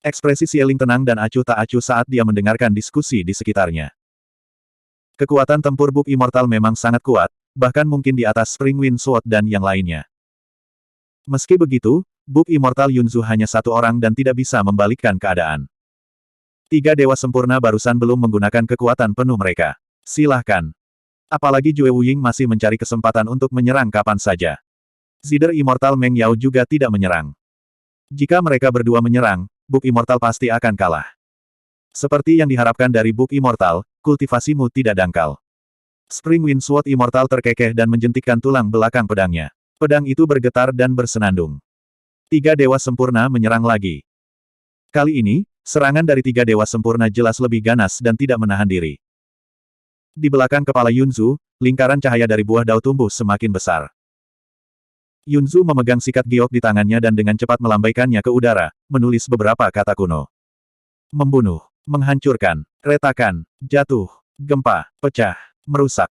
Ekspresi Xieling tenang dan acuh tak acuh saat dia mendengarkan diskusi di sekitarnya. Kekuatan tempur Book Immortal memang sangat kuat, bahkan mungkin di atas Spring Wind Sword dan yang lainnya. Meski begitu, Book Immortal Yunzu hanya 1 orang dan tidak bisa membalikkan keadaan. 3 dewa sempurna barusan belum menggunakan kekuatan penuh mereka. Silahkan. Apalagi Jue Wuying masih mencari kesempatan untuk menyerang kapan saja. Zider Immortal Meng Yao juga tidak menyerang. Jika mereka berdua menyerang, Book Immortal pasti akan kalah. Seperti yang diharapkan dari Book Immortal, kultivasimu tidak dangkal. Spring Wind Sword Immortal terkekeh dan menjentikkan tulang belakang pedangnya. Pedang itu bergetar dan bersenandung. 3 dewa sempurna menyerang lagi. Kali ini, serangan dari 3 dewa sempurna jelas lebih ganas dan tidak menahan diri. Di belakang kepala Yunzu, lingkaran cahaya dari buah dao tumbuh semakin besar. Yunzu memegang sikat giok di tangannya dan dengan cepat melambaikannya ke udara, menulis beberapa kata kuno. Membunuh, menghancurkan, retakan, jatuh, gempa, pecah, merusak.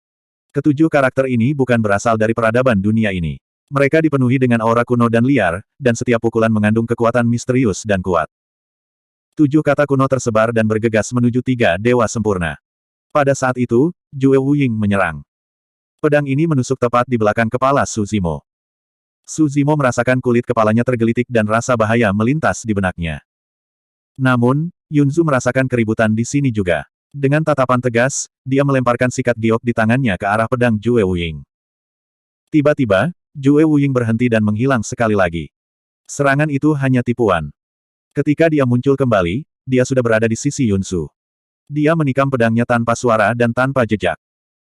Ketujuh karakter ini bukan berasal dari peradaban dunia ini. Mereka dipenuhi dengan aura kuno dan liar, dan setiap pukulan mengandung kekuatan misterius dan kuat. 7 kata kuno tersebar dan bergegas menuju 3 dewa sempurna. Pada saat itu, Jue Wuying menyerang. Pedang ini menusuk tepat di belakang kepala Su Zimo. Su Zimo merasakan kulit kepalanya tergelitik dan rasa bahaya melintas di benaknya. Namun, Yunzu merasakan keributan di sini juga. Dengan tatapan tegas, dia melemparkan sikat giok di tangannya ke arah pedang Jue Wuying. Tiba-tiba, Jue Wuying berhenti dan menghilang sekali lagi. Serangan itu hanya tipuan. Ketika dia muncul kembali, dia sudah berada di sisi Yunzu. Dia menikam pedangnya tanpa suara dan tanpa jejak.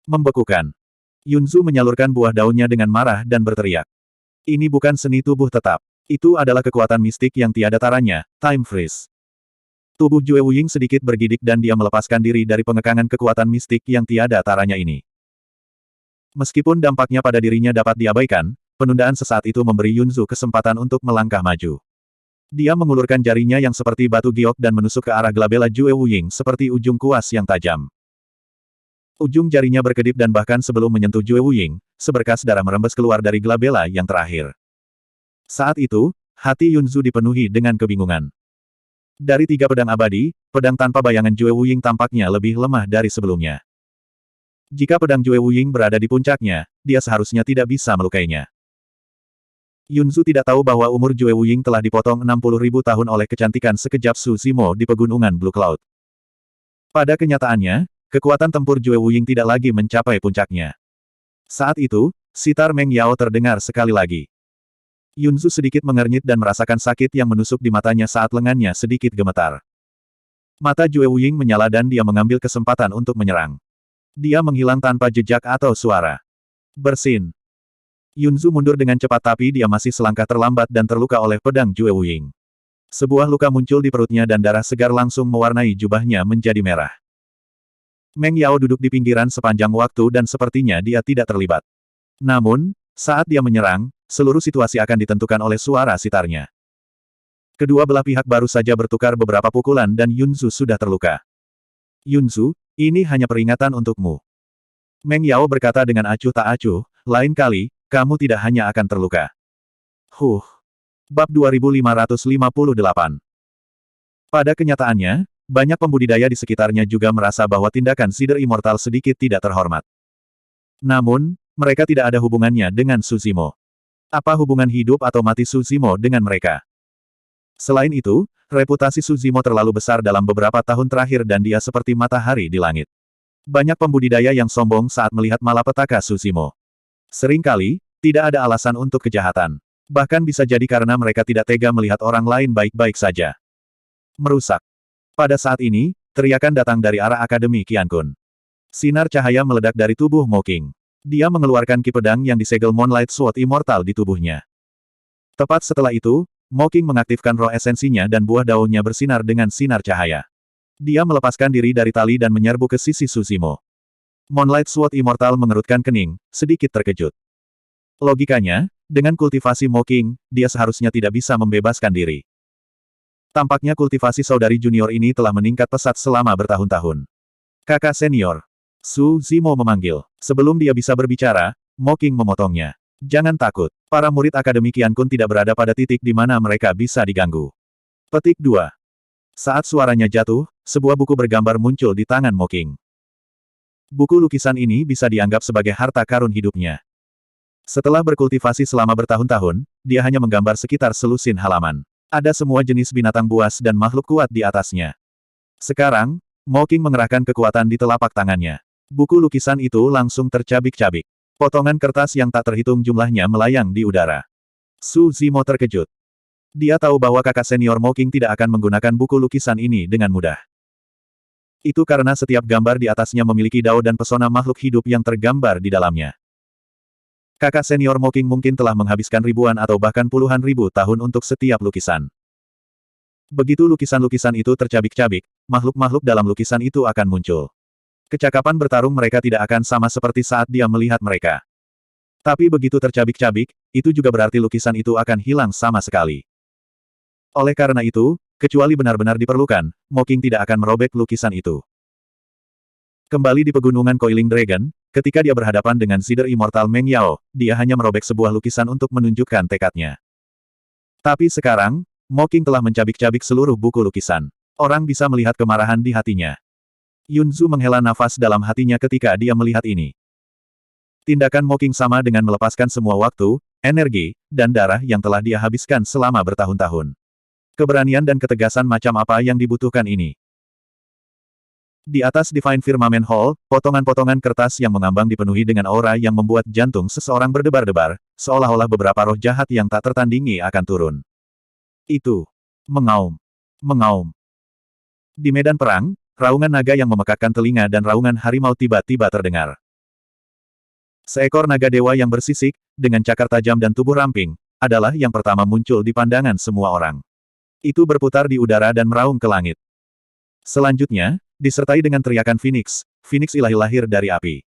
Membekukan. Yunzu menyalurkan buah daunnya dengan marah dan berteriak. Ini bukan seni tubuh tetap. Itu adalah kekuatan mistik yang tiada taranya, Time Freeze. Tubuh Jue Wuying sedikit bergidik dan dia melepaskan diri dari pengekangan kekuatan mistik yang tiada taranya ini. Meskipun dampaknya pada dirinya dapat diabaikan, penundaan sesaat itu memberi Yunzu kesempatan untuk melangkah maju. Dia mengulurkan jarinya yang seperti batu giok dan menusuk ke arah glabella Jue Wuying seperti ujung kuas yang tajam. Ujung jarinya berkedip dan bahkan sebelum menyentuh Jue Wuying, seberkas darah merembes keluar dari glabella yang terakhir. Saat itu, hati Yunzu dipenuhi dengan kebingungan. Dari 3 pedang abadi, pedang tanpa bayangan Jue Wuying tampaknya lebih lemah dari sebelumnya. Jika pedang Jue Wuying berada di puncaknya, dia seharusnya tidak bisa melukainya. Yunzu tidak tahu bahwa umur Jue Wuying telah dipotong 60.000 tahun oleh kecantikan sekejap Su Zimo di pegunungan Blue Cloud. Pada kenyataannya, kekuatan tempur Jue Wuying tidak lagi mencapai puncaknya. Saat itu, sitar Meng Yao terdengar sekali lagi. Yunzu sedikit mengernyit dan merasakan sakit yang menusuk di matanya saat lengannya sedikit gemetar. Mata Jue Wuying menyala dan dia mengambil kesempatan untuk menyerang. Dia menghilang tanpa jejak atau suara. Bersin. Yunzu mundur dengan cepat tapi dia masih selangkah terlambat dan terluka oleh pedang Jue Wuying. Sebuah luka muncul di perutnya dan darah segar langsung mewarnai jubahnya menjadi merah. Meng Yao duduk di pinggiran sepanjang waktu dan sepertinya dia tidak terlibat. Namun, saat dia menyerang, seluruh situasi akan ditentukan oleh suara sitarnya. Kedua belah pihak baru saja bertukar beberapa pukulan dan Yunzu sudah terluka. Yunzu, ini hanya peringatan untukmu. Meng Yao berkata dengan acuh tak acuh, lain kali, kamu tidak hanya akan terluka. Bab 2558. Pada kenyataannya, banyak pembudidaya di sekitarnya juga merasa bahwa tindakan Zider Immortal sedikit tidak terhormat. Namun, mereka tidak ada hubungannya dengan Su Zimo. Apa hubungan hidup atau mati Su Zimo dengan mereka? Selain itu, reputasi Su Zimo terlalu besar dalam beberapa tahun terakhir dan dia seperti matahari di langit. Banyak pembudidaya yang sombong saat melihat malapetaka Su Zimo. Seringkali, tidak ada alasan untuk kejahatan. Bahkan bisa jadi karena mereka tidak tega melihat orang lain baik-baik saja. Merusak. Pada saat ini, teriakan datang dari arah Akademi Qiankun. Sinar cahaya meledak dari tubuh Mo King. Dia mengeluarkan ki pedang yang disegel Moonlight Sword Immortal di tubuhnya. Tepat setelah itu, Mo King mengaktifkan roh esensinya dan buah daunnya bersinar dengan sinar cahaya. Dia melepaskan diri dari tali dan menyerbu ke sisi Su Zimo. Moonlight Sword Immortal mengerutkan kening, sedikit terkejut. Logikanya, dengan kultivasi Mo King, dia seharusnya tidak bisa membebaskan diri. Tampaknya kultivasi saudari junior ini telah meningkat pesat selama bertahun-tahun. Kakak senior. Su Zimo memanggil. Sebelum dia bisa berbicara, Mo King memotongnya. Jangan takut. Para murid Akademi Qiankun tidak berada pada titik di mana mereka bisa diganggu. Petik 2. Saat suaranya jatuh, sebuah buku bergambar muncul di tangan Mo King. Buku lukisan ini bisa dianggap sebagai harta karun hidupnya. Setelah berkultivasi selama bertahun-tahun, dia hanya menggambar sekitar selusin halaman. Ada semua jenis binatang buas dan makhluk kuat di atasnya. Sekarang, Mo King mengerahkan kekuatan di telapak tangannya. Buku lukisan itu langsung tercabik-cabik. Potongan kertas yang tak terhitung jumlahnya melayang di udara. Su Zimo terkejut. Dia tahu bahwa kakak senior Mocking tidak akan menggunakan buku lukisan ini dengan mudah. Itu karena setiap gambar di atasnya memiliki dao dan pesona makhluk hidup yang tergambar di dalamnya. Kakak senior Mocking mungkin telah menghabiskan ribuan atau bahkan puluhan ribu tahun untuk setiap lukisan. Begitu lukisan-lukisan itu tercabik-cabik, makhluk-makhluk dalam lukisan itu akan muncul. Kecakapan bertarung mereka tidak akan sama seperti saat dia melihat mereka. Tapi begitu tercabik-cabik, itu juga berarti lukisan itu akan hilang sama sekali. Oleh karena itu, kecuali benar-benar diperlukan, Mocking tidak akan merobek lukisan itu. Kembali di pegunungan Coiling Dragon, ketika dia berhadapan dengan Zider Immortal Meng Yao, dia hanya merobek sebuah lukisan untuk menunjukkan tekadnya. Tapi sekarang, Mocking telah mencabik-cabik seluruh buku lukisan. Orang bisa melihat kemarahan di hatinya. Yunzu menghela nafas dalam hatinya ketika dia melihat ini. Tindakan Mocking sama dengan melepaskan semua waktu, energi, dan darah yang telah dia habiskan selama bertahun-tahun. Keberanian dan ketegasan macam apa yang dibutuhkan ini? Di atas Divine Firmament Hall, potongan-potongan kertas yang mengambang dipenuhi dengan aura yang membuat jantung seseorang berdebar-debar, seolah-olah beberapa roh jahat yang tak tertandingi akan turun. Itu mengaum. Mengaum. Di medan perang, raungan naga yang memekakkan telinga dan raungan harimau tiba-tiba terdengar. Seekor naga dewa yang bersisik, dengan cakar tajam dan tubuh ramping, adalah yang pertama muncul di pandangan semua orang. Itu berputar di udara dan meraung ke langit. Selanjutnya, disertai dengan teriakan Phoenix, Phoenix ilahi lahir dari api.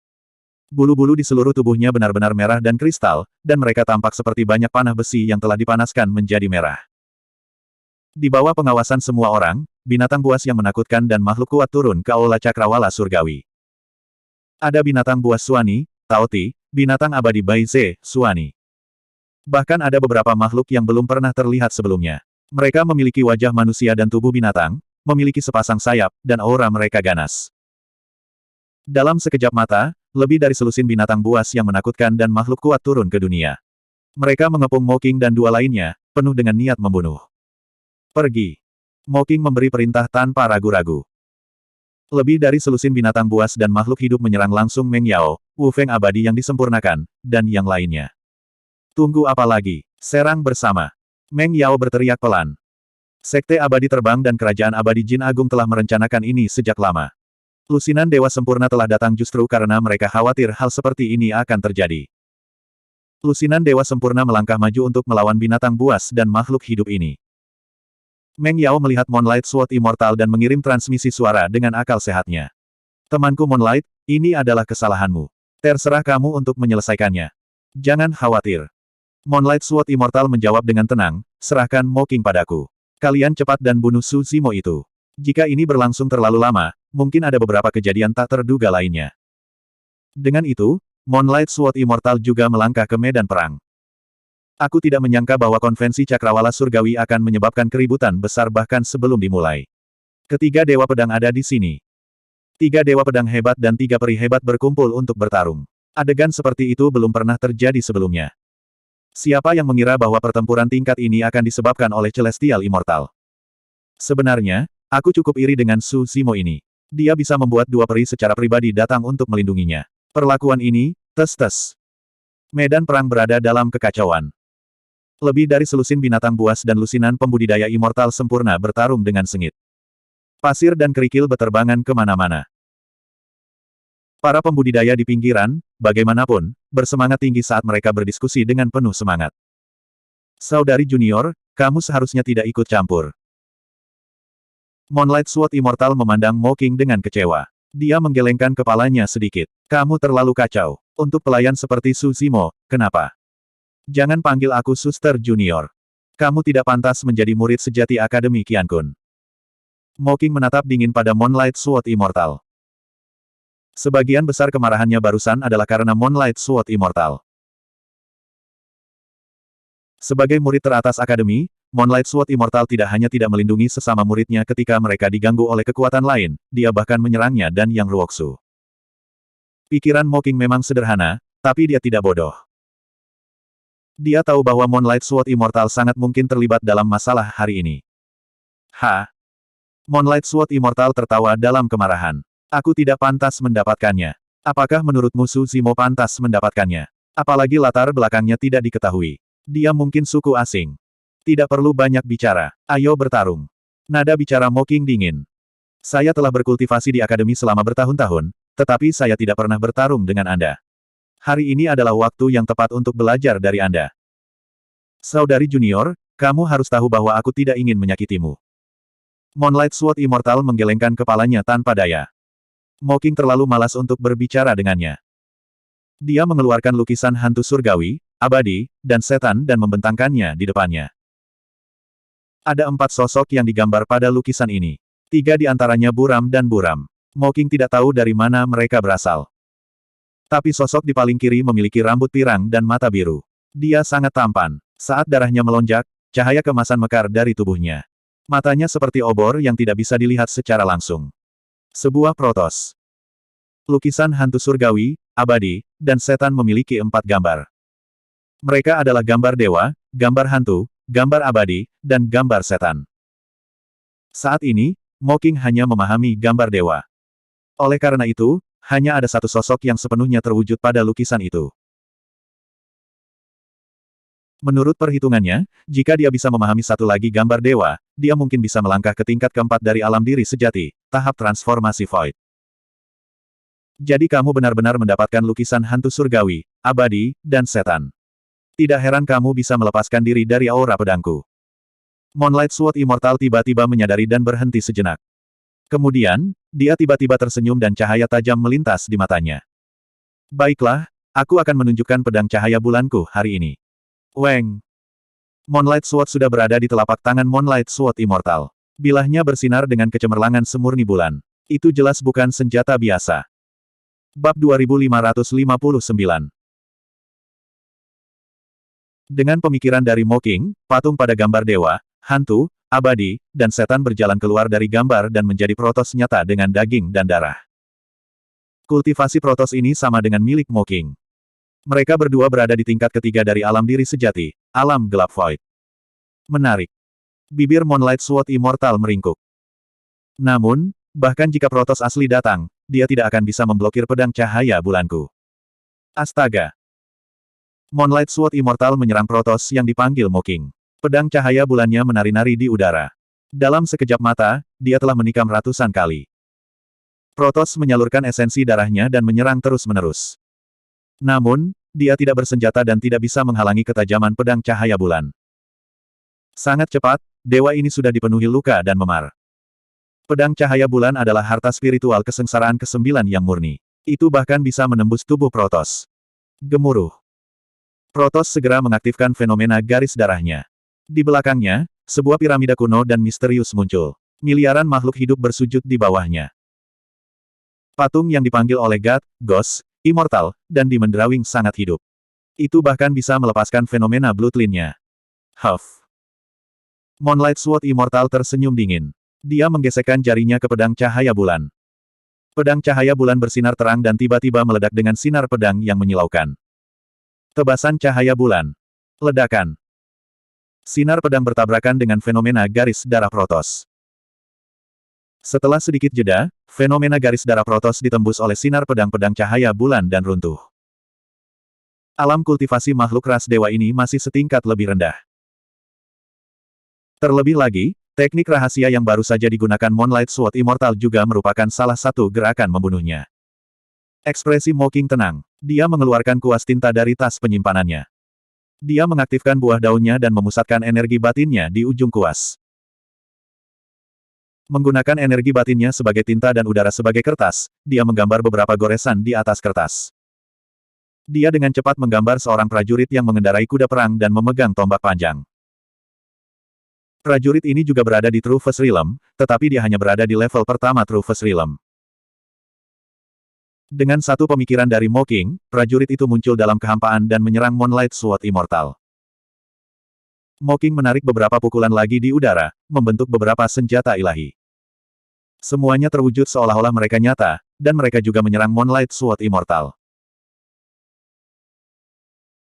Bulu-bulu di seluruh tubuhnya benar-benar merah dan kristal, dan mereka tampak seperti banyak panah besi yang telah dipanaskan menjadi merah. Di bawah pengawasan semua orang, binatang buas yang menakutkan dan makhluk kuat turun ke aula cakrawala surgawi. Ada binatang buas Suani, Taoti, binatang abadi Baize, Suani. Bahkan ada beberapa makhluk yang belum pernah terlihat sebelumnya. Mereka memiliki wajah manusia dan tubuh binatang, memiliki sepasang sayap, dan aura mereka ganas. Dalam sekejap mata, lebih dari selusin binatang buas yang menakutkan dan makhluk kuat turun ke dunia. Mereka mengepung Mocking dan dua lainnya, penuh dengan niat membunuh. Pergi. Mocking memberi perintah tanpa ragu-ragu. Lebih dari selusin binatang buas dan makhluk hidup menyerang langsung Meng Yao, Wu Feng abadi yang disempurnakan, dan yang lainnya. Tunggu apa lagi? Serang bersama. Meng Yao berteriak pelan. Sekte abadi terbang dan kerajaan abadi Jin Agung telah merencanakan ini sejak lama. Lusinan Dewa Sempurna telah datang justru karena mereka khawatir hal seperti ini akan terjadi. Lusinan Dewa Sempurna melangkah maju untuk melawan binatang buas dan makhluk hidup ini. Meng Yao melihat Moonlight Sword Immortal dan mengirim transmisi suara dengan akal sehatnya. Temanku Moonlight, ini adalah kesalahanmu. Terserah kamu untuk menyelesaikannya. Jangan khawatir. Moonlight Sword Immortal menjawab dengan tenang, serahkan Mocking padaku. Kalian cepat dan bunuh Su Zimo itu. Jika ini berlangsung terlalu lama, mungkin ada beberapa kejadian tak terduga lainnya. Dengan itu, Moonlight Sword Immortal juga melangkah ke medan perang. Aku tidak menyangka bahwa konvensi Cakrawala Surgawi akan menyebabkan keributan besar bahkan sebelum dimulai. Ketiga Dewa Pedang ada di sini. 3 Dewa Pedang hebat dan 3 peri hebat berkumpul untuk bertarung. Adegan seperti itu belum pernah terjadi sebelumnya. Siapa yang mengira bahwa pertempuran tingkat ini akan disebabkan oleh Celestial Immortal? Sebenarnya, aku cukup iri dengan Su Zimo ini. Dia bisa membuat 2 peri secara pribadi datang untuk melindunginya. Perlakuan ini, tes-tes. Medan perang berada dalam kekacauan. Lebih dari selusin binatang buas dan lusinan pembudidaya immortal sempurna bertarung dengan sengit. Pasir dan kerikil beterbangan kemana-mana. Para pembudidaya di pinggiran, bagaimanapun, bersemangat tinggi saat mereka berdiskusi dengan penuh semangat. Saudari junior, kamu seharusnya tidak ikut campur. Moonlight Sword Immortal memandang Mocking dengan kecewa. Dia menggelengkan kepalanya sedikit. Kamu terlalu kacau. Untuk pelayan seperti Su Zimo, kenapa? Jangan panggil aku Suster Junior. Kamu tidak pantas menjadi murid sejati Akademi Qiankun. Mocking menatap dingin pada Moonlight Sword Immortal. Sebagian besar kemarahannya barusan adalah karena Moonlight Sword Immortal. Sebagai murid teratas Akademi, Moonlight Sword Immortal tidak hanya tidak melindungi sesama muridnya ketika mereka diganggu oleh kekuatan lain, dia bahkan menyerangnya dan Yang Ruoksu. Pikiran Mocking memang sederhana, tapi dia tidak bodoh. Dia tahu bahwa Moonlight Sword Immortal sangat mungkin terlibat dalam masalah hari ini. Moonlight Sword Immortal tertawa dalam kemarahan. Aku tidak pantas mendapatkannya. Apakah menurutmu Su Zimo pantas mendapatkannya? Apalagi latar belakangnya tidak diketahui. Dia mungkin suku asing. Tidak perlu banyak bicara. Ayo bertarung. Nada bicara Mocking dingin. Saya telah berkultivasi di akademi selama bertahun-tahun, tetapi saya tidak pernah bertarung dengan Anda. Hari ini adalah waktu yang tepat untuk belajar dari Anda. Saudari junior, kamu harus tahu bahwa aku tidak ingin menyakitimu. Moonlight Sword Immortal menggelengkan kepalanya tanpa daya. Mocking terlalu malas untuk berbicara dengannya. Dia mengeluarkan lukisan hantu surgawi, abadi, dan setan dan membentangkannya di depannya. Ada 4 sosok yang digambar pada lukisan ini. 3 di antaranya buram dan buram. Mocking tidak tahu dari mana mereka berasal. Tapi sosok di paling kiri memiliki rambut pirang dan mata biru. Dia sangat tampan. Saat darahnya melonjak, cahaya keemasan mekar dari tubuhnya. Matanya seperti obor yang tidak bisa dilihat secara langsung. Sebuah protos. Lukisan hantu surgawi, abadi, dan setan memiliki 4 gambar. Mereka adalah gambar dewa, gambar hantu, gambar abadi, dan gambar setan. Saat ini, Mocking hanya memahami gambar dewa. Oleh karena itu, hanya ada satu sosok yang sepenuhnya terwujud pada lukisan itu. Menurut perhitungannya, jika dia bisa memahami satu lagi gambar dewa, dia mungkin bisa melangkah ke tingkat keempat dari alam diri sejati, tahap transformasi void. Jadi kamu benar-benar mendapatkan lukisan hantu surgawi, abadi, dan setan. Tidak heran kamu bisa melepaskan diri dari aura pedangku. Moonlight Sword Immortal tiba-tiba menyadari dan berhenti sejenak. Kemudian, dia tiba-tiba tersenyum dan cahaya tajam melintas di matanya. Baiklah, aku akan menunjukkan pedang cahaya bulanku hari ini. Weng! Moonlight Sword sudah berada di telapak tangan Moonlight Sword Immortal. Bilahnya bersinar dengan kecemerlangan semurni bulan. Itu jelas bukan senjata biasa. Bab 2559. Dengan pemikiran dari Mocking, patung pada gambar dewa, hantu, abadi, dan setan berjalan keluar dari gambar dan menjadi protos nyata dengan daging dan darah. Kultivasi protos ini sama dengan milik Mocking. Mereka berdua berada di tingkat ketiga dari alam diri sejati, alam gelap void. Menarik. Bibir Moonlight Sword Immortal meringkuk. Namun, bahkan jika protos asli datang, dia tidak akan bisa memblokir pedang cahaya bulanku. Astaga! Moonlight Sword Immortal menyerang protos yang dipanggil Mocking. Pedang cahaya bulannya menari-nari di udara. Dalam sekejap mata, dia telah menikam ratusan kali. Protos menyalurkan esensi darahnya dan menyerang terus-menerus. Namun, dia tidak bersenjata dan tidak bisa menghalangi ketajaman pedang cahaya bulan. Sangat cepat, dewa ini sudah dipenuhi luka dan memar. Pedang cahaya bulan adalah harta spiritual kesengsaraan ke-9 yang murni. Itu bahkan bisa menembus tubuh Protos. Gemuruh. Protos segera mengaktifkan fenomena garis darahnya. Di belakangnya, sebuah piramida kuno dan misterius muncul. Miliaran makhluk hidup bersujud di bawahnya. Patung yang dipanggil oleh God, Ghost, Immortal, dan Demon Drawing sangat hidup. Itu bahkan bisa melepaskan fenomena bloodline-nya. Huff. Moonlight Sword Immortal tersenyum dingin. Dia menggesekkan jarinya ke pedang cahaya bulan. Pedang cahaya bulan bersinar terang dan tiba-tiba meledak dengan sinar pedang yang menyilaukan. Tebasan cahaya bulan. Ledakan. Sinar pedang bertabrakan dengan fenomena garis darah Protos. Setelah sedikit jeda, fenomena garis darah Protos ditembus oleh sinar pedang-pedang cahaya bulan dan runtuh. Alam kultivasi makhluk ras dewa ini masih setingkat lebih rendah. Terlebih lagi, teknik rahasia yang baru saja digunakan Moonlight Sword Immortal juga merupakan salah satu gerakan membunuhnya. Ekspresi Mocking tenang. Dia mengeluarkan kuas tinta dari tas penyimpanannya. Dia mengaktifkan buah daunnya dan memusatkan energi batinnya di ujung kuas. Menggunakan energi batinnya sebagai tinta dan udara sebagai kertas, dia menggambar beberapa goresan di atas kertas. Dia dengan cepat menggambar seorang prajurit yang mengendarai kuda perang dan memegang tombak panjang. Prajurit ini juga berada di True First Realm, tetapi dia hanya berada di level pertama True First Realm. Dengan satu pemikiran dari Mocking, prajurit itu muncul dalam kehampaan dan menyerang Moonlight Sword Immortal. Mocking menarik beberapa pukulan lagi di udara, membentuk beberapa senjata ilahi. Semuanya terwujud seolah-olah mereka nyata, dan mereka juga menyerang Moonlight Sword Immortal.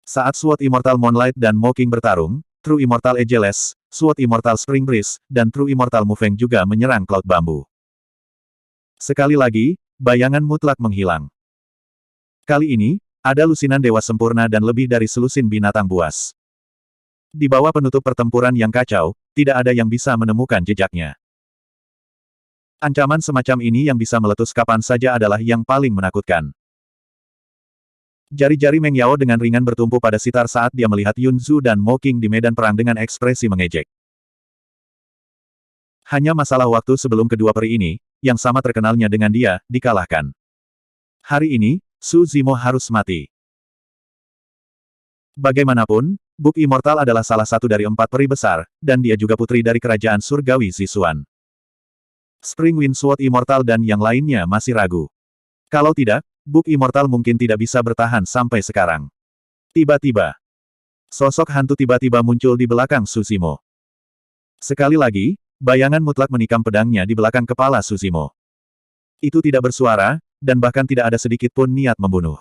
Saat Sword Immortal Moonlight dan Mocking bertarung, True Immortal Ageless, Sword Immortal Spring Breeze, dan True Immortal Mufeng juga menyerang Cloud Bambu. Sekali lagi, bayangan mutlak menghilang. Kali ini, ada lusinan dewa sempurna dan lebih dari selusin binatang buas. Di bawah penutup pertempuran yang kacau, tidak ada yang bisa menemukan jejaknya. Ancaman semacam ini yang bisa meletus kapan saja adalah yang paling menakutkan. Jari-jari Meng Yao dengan ringan bertumpu pada sitar saat dia melihat Yun Zhu dan Mo Qing di medan perang dengan ekspresi mengejek. Hanya masalah waktu sebelum kedua peri ini, yang sama terkenalnya dengan dia, dikalahkan. Hari ini, Su Zimo harus mati. Bagaimanapun, Buk Immortal adalah salah satu dari 4 peri besar, dan dia juga putri dari kerajaan surgawi Zixuan. Spring Wind Sword Immortal dan yang lainnya masih ragu. Kalau tidak, Buk Immortal mungkin tidak bisa bertahan sampai sekarang. Tiba-tiba, sosok hantu tiba-tiba muncul di belakang Su Zimo. Sekali lagi, bayangan mutlak menikam pedangnya di belakang kepala Su Zimo. Itu tidak bersuara, dan bahkan tidak ada sedikit pun niat membunuh.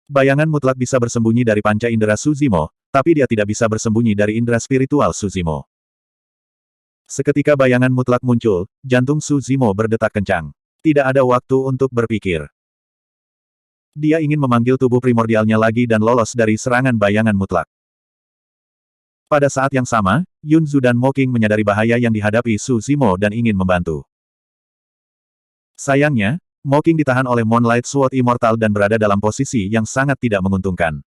Bayangan mutlak bisa bersembunyi dari panca indera Su Zimo, tapi dia tidak bisa bersembunyi dari indera spiritual Su Zimo. Seketika bayangan mutlak muncul, jantung Su Zimo berdetak kencang. Tidak ada waktu untuk berpikir. Dia ingin memanggil tubuh primordialnya lagi dan lolos dari serangan bayangan mutlak. Pada saat yang sama, Yun Zhu dan Mo Qing menyadari bahaya yang dihadapi Su Zimo dan ingin membantu. Sayangnya, Mo Qing ditahan oleh Moonlight Sword Immortal dan berada dalam posisi yang sangat tidak menguntungkan.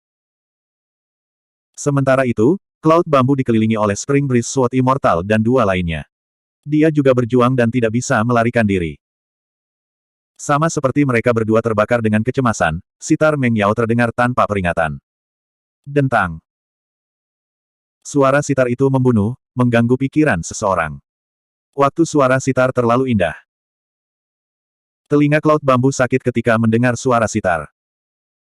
Sementara itu, Cloud Bambu dikelilingi oleh Spring Breeze Sword Immortal dan 2 lainnya. Dia juga berjuang dan tidak bisa melarikan diri. Sama seperti mereka berdua terbakar dengan kecemasan, sitar Meng Yao terdengar tanpa peringatan. Dentang. Suara sitar itu membunuh, mengganggu pikiran seseorang. Waktu suara sitar terlalu indah. Telinga Cloud Bambu sakit ketika mendengar suara sitar.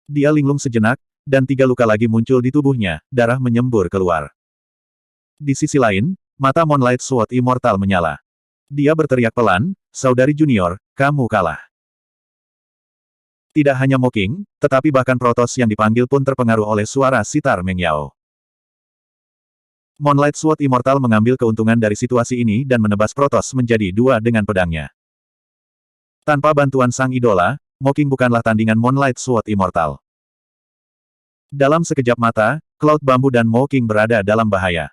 Dia linglung sejenak, dan 3 luka lagi muncul di tubuhnya, darah menyembur keluar. Di sisi lain, mata Moonlight Sword Immortal menyala. Dia berteriak pelan, "Saudari junior, kamu kalah." Tidak hanya Mo Qing, tetapi bahkan Protoss yang dipanggil pun terpengaruh oleh suara sitar Meng Yao. Moonlight Sword Immortal mengambil keuntungan dari situasi ini dan menebas Protoss menjadi 2 dengan pedangnya. Tanpa bantuan sang idola, Mo Qing bukanlah tandingan Moonlight Sword Immortal. Dalam sekejap mata, Cloud Bambu dan Mo Qing berada dalam bahaya.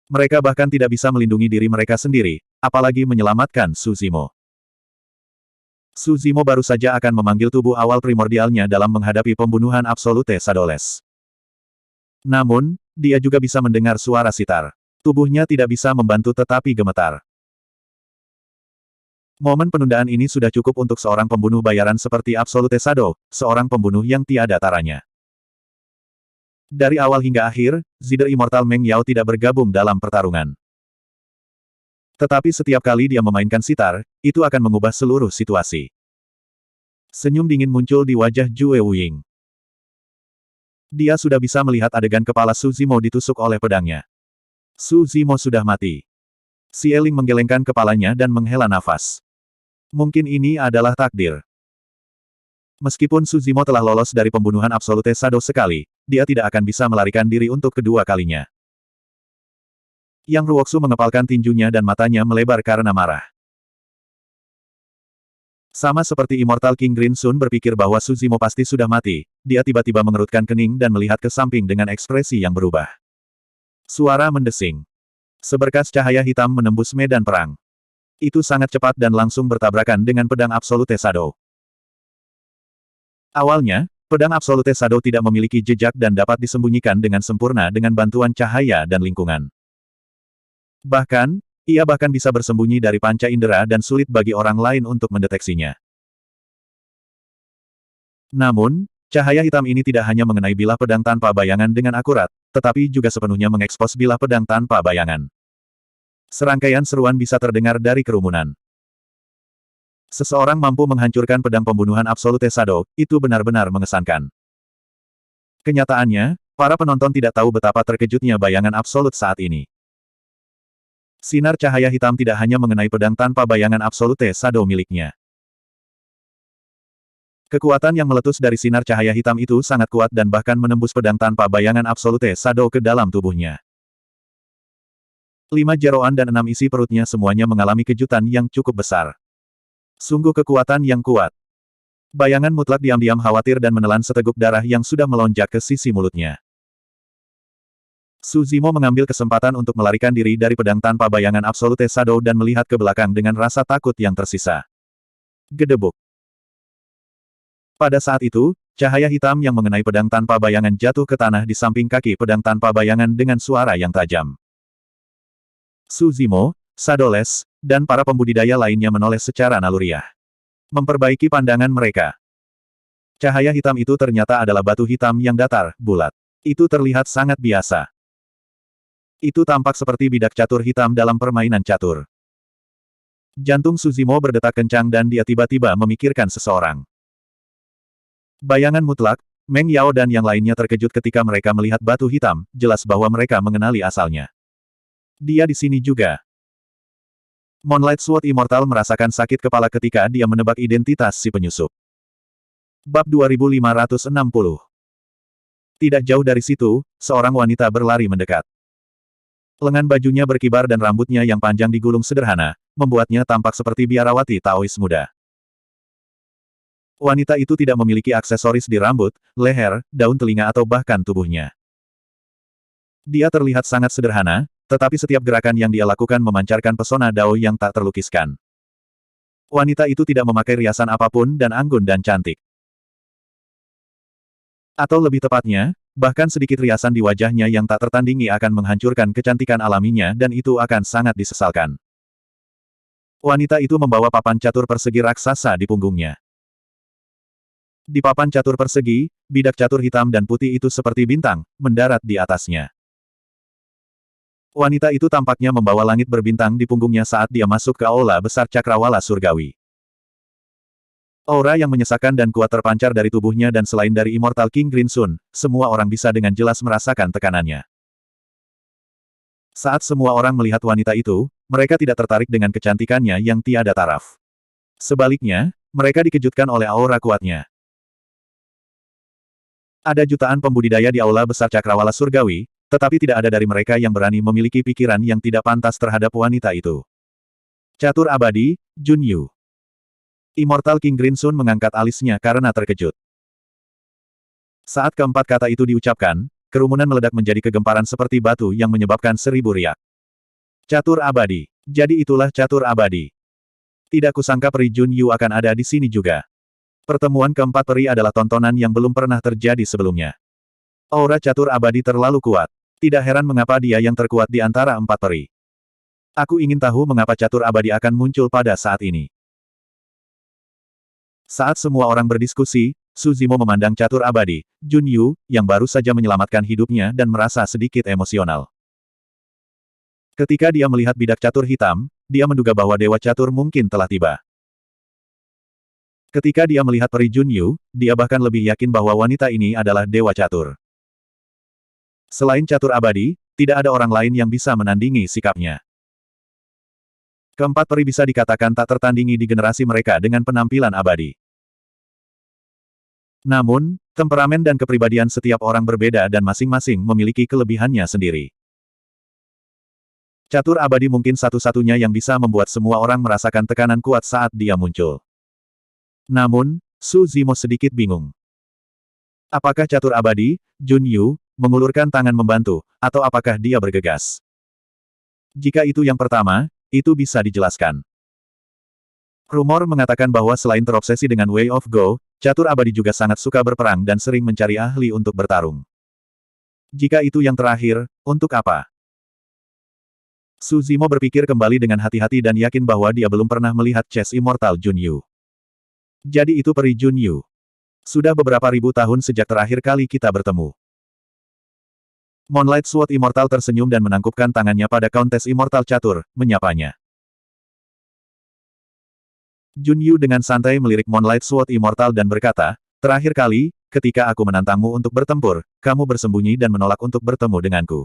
Mereka bahkan tidak bisa melindungi diri mereka sendiri, apalagi menyelamatkan Su Zimo. Su Zimo baru saja akan memanggil tubuh awal primordialnya dalam menghadapi pembunuhan Absolute Shadowless. Namun, dia juga bisa mendengar suara sitar. Tubuhnya tidak bisa membantu tetapi gemetar. Momen penundaan ini sudah cukup untuk seorang pembunuh bayaran seperti Absolute Shadow, seorang pembunuh yang tiada taranya. Dari awal hingga akhir, Zider Immortal Meng Yao tidak bergabung dalam pertarungan. Tetapi setiap kali dia memainkan sitar, itu akan mengubah seluruh situasi. Senyum dingin muncul di wajah Jue Wuying. Dia sudah bisa melihat adegan kepala Su Zimo ditusuk oleh pedangnya. Su Zimo sudah mati. Xieling menggelengkan kepalanya dan menghela nafas. Mungkin ini adalah takdir. Meskipun Su Zimo telah lolos dari pembunuhan Absolute Shadow sekali, dia tidak akan bisa melarikan diri untuk kedua kalinya. Yang Ruoksu mengepalkan tinjunya dan matanya melebar karena marah. Sama seperti Immortal King Green Sun berpikir bahwa Su Zimo pasti sudah mati, dia tiba-tiba mengerutkan kening dan melihat ke samping dengan ekspresi yang berubah. Suara mendesing. Seberkas cahaya hitam menembus medan perang. Itu sangat cepat dan langsung bertabrakan dengan pedang Absolute Shadow. Awalnya, pedang Absolute Shadow tidak memiliki jejak dan dapat disembunyikan dengan sempurna dengan bantuan cahaya dan lingkungan. Bahkan, ia bahkan bisa bersembunyi dari panca indera dan sulit bagi orang lain untuk mendeteksinya. Namun, cahaya hitam ini tidak hanya mengenai bilah pedang tanpa bayangan dengan akurat, tetapi juga sepenuhnya mengekspos bilah pedang tanpa bayangan. Serangkaian seruan bisa terdengar dari kerumunan. Seseorang mampu menghancurkan pedang pembunuhan Absolute Shadow, itu benar-benar mengesankan. Kenyataannya, para penonton tidak tahu betapa terkejutnya bayangan Absolute saat ini. Sinar cahaya hitam tidak hanya mengenai pedang tanpa bayangan Absolute Shadow miliknya. Kekuatan yang meletus dari sinar cahaya hitam itu sangat kuat dan bahkan menembus pedang tanpa bayangan Absolute Shadow ke dalam tubuhnya. 5 jeroan dan 6 isi perutnya semuanya mengalami kejutan yang cukup besar. Sungguh kekuatan yang kuat. Bayangan mutlak diam-diam khawatir dan menelan seteguk darah yang sudah melonjak ke sisi mulutnya. Su Zimo mengambil kesempatan untuk melarikan diri dari pedang tanpa bayangan Absolute Shadow dan melihat ke belakang dengan rasa takut yang tersisa. Gedebuk. Pada saat itu, cahaya hitam yang mengenai pedang tanpa bayangan jatuh ke tanah di samping kaki pedang tanpa bayangan dengan suara yang tajam. Su Zimo, Shadowless, dan para pembudidaya lainnya menoleh secara naluriah. Memperbaiki pandangan mereka. Cahaya hitam itu ternyata adalah batu hitam yang datar, bulat. Itu terlihat sangat biasa. Itu tampak seperti bidak catur hitam dalam permainan catur. Jantung Su Zimo berdetak kencang dan dia tiba-tiba memikirkan seseorang. Bayangan mutlak, Meng Yao dan yang lainnya terkejut ketika mereka melihat batu hitam, jelas bahwa mereka mengenali asalnya. Dia di sini juga. Moonlight Sword Immortal merasakan sakit kepala ketika dia menebak identitas si penyusup. Bab 2560. Tidak jauh dari situ, seorang wanita berlari mendekat. Lengan bajunya berkibar dan rambutnya yang panjang digulung sederhana, membuatnya tampak seperti biarawati Taois muda. Wanita itu tidak memiliki aksesoris di rambut, leher, daun telinga atau bahkan tubuhnya. Dia terlihat sangat sederhana, tetapi setiap gerakan yang dia lakukan memancarkan pesona Dao yang tak terlukiskan. Wanita itu tidak memakai riasan apapun dan anggun dan cantik. Atau lebih tepatnya, bahkan sedikit riasan di wajahnya yang tak tertandingi akan menghancurkan kecantikan alaminya dan itu akan sangat disesalkan. Wanita itu membawa papan catur persegi raksasa di punggungnya. Di papan catur persegi, bidak catur hitam dan putih itu seperti bintang, mendarat di atasnya. Wanita itu tampaknya membawa langit berbintang di punggungnya saat dia masuk ke aula besar cakrawala surgawi. Aura yang menyesakkan dan kuat terpancar dari tubuhnya dan selain dari Immortal King Crimson, semua orang bisa dengan jelas merasakan tekanannya. Saat semua orang melihat wanita itu, mereka tidak tertarik dengan kecantikannya yang tiada taraf. Sebaliknya, mereka dikejutkan oleh aura kuatnya. Ada jutaan pembudidaya di aula besar cakrawala surgawi, tetapi tidak ada dari mereka yang berani memiliki pikiran yang tidak pantas terhadap wanita itu. Catur abadi, Jun Yu. Immortal King Crimson mengangkat alisnya karena terkejut. Saat keempat kata itu diucapkan, kerumunan meledak menjadi kegemparan seperti batu yang menyebabkan 1000 riak. Catur abadi. Jadi itulah catur abadi. Tidak kusangka peri Jun Yu akan ada di sini juga. Pertemuan keempat peri adalah tontonan yang belum pernah terjadi sebelumnya. Aura catur abadi terlalu kuat. Tidak heran mengapa dia yang terkuat di antara empat peri. Aku ingin tahu mengapa catur abadi akan muncul pada saat ini. Saat semua orang berdiskusi, Su Zimo memandang catur abadi, Jun Yu, yang baru saja menyelamatkan hidupnya dan merasa sedikit emosional. Ketika dia melihat bidak catur hitam, dia menduga bahwa dewa catur mungkin telah tiba. Ketika dia melihat peri Jun Yu, dia bahkan lebih yakin bahwa wanita ini adalah dewa catur. Selain catur abadi, tidak ada orang lain yang bisa menandingi sikapnya. Keempat peri bisa dikatakan tak tertandingi di generasi mereka dengan penampilan abadi. Namun, temperamen dan kepribadian setiap orang berbeda dan masing-masing memiliki kelebihannya sendiri. Catur abadi mungkin satu-satunya yang bisa membuat semua orang merasakan tekanan kuat saat dia muncul. Namun, Su Zimo sedikit bingung. Apakah catur abadi, Jun Yu, mengulurkan tangan membantu, atau apakah dia bergegas? Jika itu yang pertama, itu bisa dijelaskan. Rumor mengatakan bahwa selain terobsesi dengan Way of Go, catur abadi juga sangat suka berperang dan sering mencari ahli untuk bertarung. Jika itu yang terakhir, untuk apa? Su Zimo berpikir kembali dengan hati-hati dan yakin bahwa dia belum pernah melihat Chess Immortal Jun Yu. Jadi itu peri Jun Yu. Sudah beberapa ribu tahun sejak terakhir kali kita bertemu. Moonlight Sword Immortal tersenyum dan menangkupkan tangannya pada Countess Immortal Catur, menyapanya. Jun Yu dengan santai melirik Moonlight Sword Immortal dan berkata, terakhir kali, ketika aku menantangmu untuk bertempur, kamu bersembunyi dan menolak untuk bertemu denganku.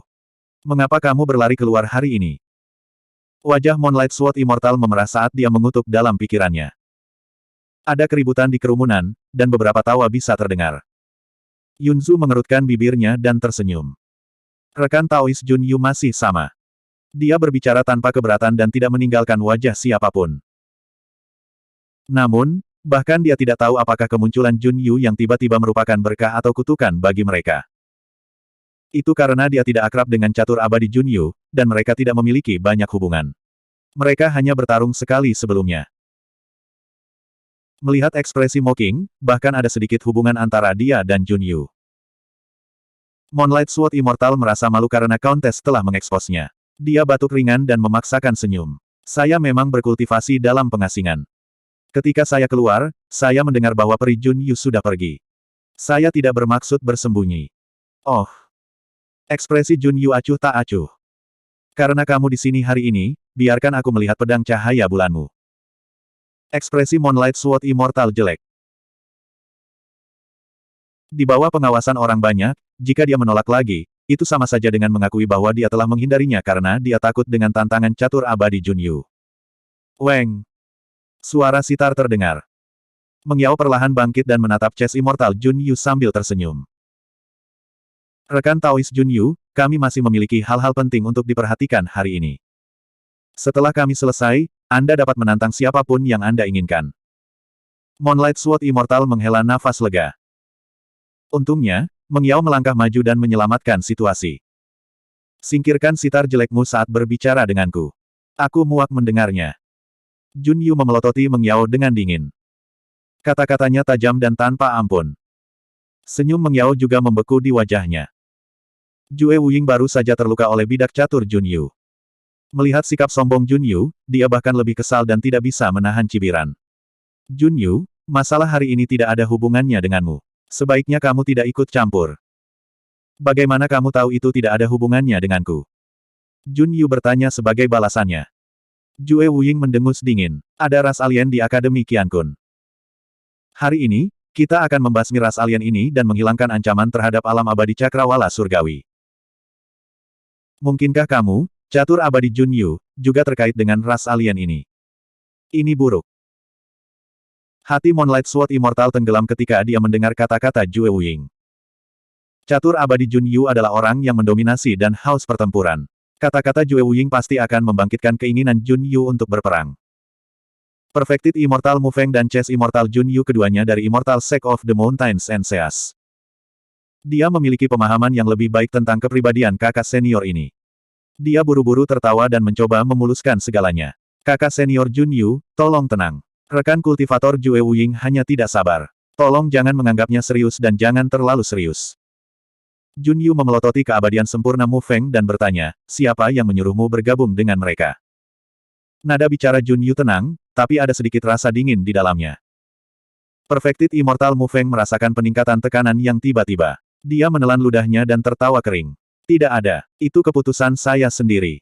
Mengapa kamu berlari keluar hari ini? Wajah Moonlight Sword Immortal memerah saat dia mengutuk dalam pikirannya. Ada keributan di kerumunan, dan beberapa tawa bisa terdengar. Yunzu mengerutkan bibirnya dan tersenyum. Rekan Taois Jun Yu masih sama. Dia berbicara tanpa keberatan dan tidak meninggalkan wajah siapapun. Namun, Bahkan dia tidak tahu apakah kemunculan Jun Yu yang tiba-tiba merupakan berkah atau kutukan bagi mereka. Itu karena dia tidak akrab dengan catur abadi Jun Yu, dan mereka tidak memiliki banyak hubungan. Mereka hanya bertarung sekali sebelumnya. Melihat ekspresi Mocking, bahkan ada sedikit hubungan antara dia dan Jun Yu. Moonlight Sword Immortal merasa malu karena Countess telah mengeksposnya. Dia batuk ringan dan memaksakan senyum. Saya memang berkultivasi dalam pengasingan. Ketika saya keluar, saya mendengar bahwa peri Jun Yu sudah pergi. Saya tidak bermaksud bersembunyi. Oh. Ekspresi Jun Yu acuh tak acuh. Karena kamu di sini hari ini, biarkan aku melihat pedang cahaya bulanmu. Ekspresi Moonlight Sword Immortal jelek. Di bawah pengawasan orang banyak, jika dia menolak lagi, itu sama saja dengan mengakui bahwa dia telah menghindarinya karena dia takut dengan tantangan catur abadi Jun Yu. Weng. Suara sitar terdengar. Meng Yao perlahan bangkit dan menatap chest immortal Jun Yu sambil tersenyum. Rekan Taois Jun Yu, kami masih memiliki hal-hal penting untuk diperhatikan hari ini. Setelah kami selesai, Anda dapat menantang siapapun yang Anda inginkan. Moonlight Sword Immortal menghela nafas lega. Untungnya, Meng Yao melangkah maju dan menyelamatkan situasi. Singkirkan sitar jelekmu saat berbicara denganku. Aku muak mendengarnya. Jun Yu memelototi Meng Yao dengan dingin. Kata-katanya tajam dan tanpa ampun. Senyum Meng Yao juga membeku di wajahnya. Jue Wuying baru saja terluka oleh bidak catur Jun Yu. Melihat sikap sombong Jun Yu, dia bahkan lebih kesal dan tidak bisa menahan cibiran. Jun Yu, masalah hari ini tidak ada hubungannya denganmu. Sebaiknya kamu tidak ikut campur. Bagaimana kamu tahu itu tidak ada hubungannya denganku? Jun Yu bertanya sebagai balasannya. Jue Wuying mendengus dingin. Ada ras alien di Akademi Qiankun. Hari ini, kita akan membasmi ras alien ini dan menghilangkan ancaman terhadap alam abadi cakrawala surgawi. Mungkinkah kamu, catur abadi Jun Yu, juga terkait dengan ras alien ini? Ini buruk. Hati Moonlight Sword Immortal tenggelam ketika dia mendengar kata-kata Jue Wuying. Catur abadi Jun Yu adalah orang yang mendominasi dan haus pertempuran. Kata-kata Jue Wuying pasti akan membangkitkan keinginan Jun Yu untuk berperang. Perfected Immortal Mu Feng dan Chess Immortal Jun Yu keduanya dari Immortal Sect of the Mountains and Seas. Dia memiliki pemahaman yang lebih baik tentang kepribadian kakak senior ini. Dia buru-buru tertawa dan mencoba memuluskan segalanya. Kakak senior Jun Yu, tolong tenang. Rekan kultivator Jue Wuying hanya tidak sabar. Tolong jangan menganggapnya serius dan jangan terlalu serius. Jun Yu memelototi keabadian sempurna Mu Feng dan bertanya, siapa yang menyuruhmu bergabung dengan mereka? Nada bicara Jun Yu tenang, tapi ada sedikit rasa dingin di dalamnya. Perfected Immortal Mu Feng merasakan peningkatan tekanan yang tiba-tiba. Dia menelan ludahnya dan tertawa kering. Tidak ada, itu keputusan saya sendiri.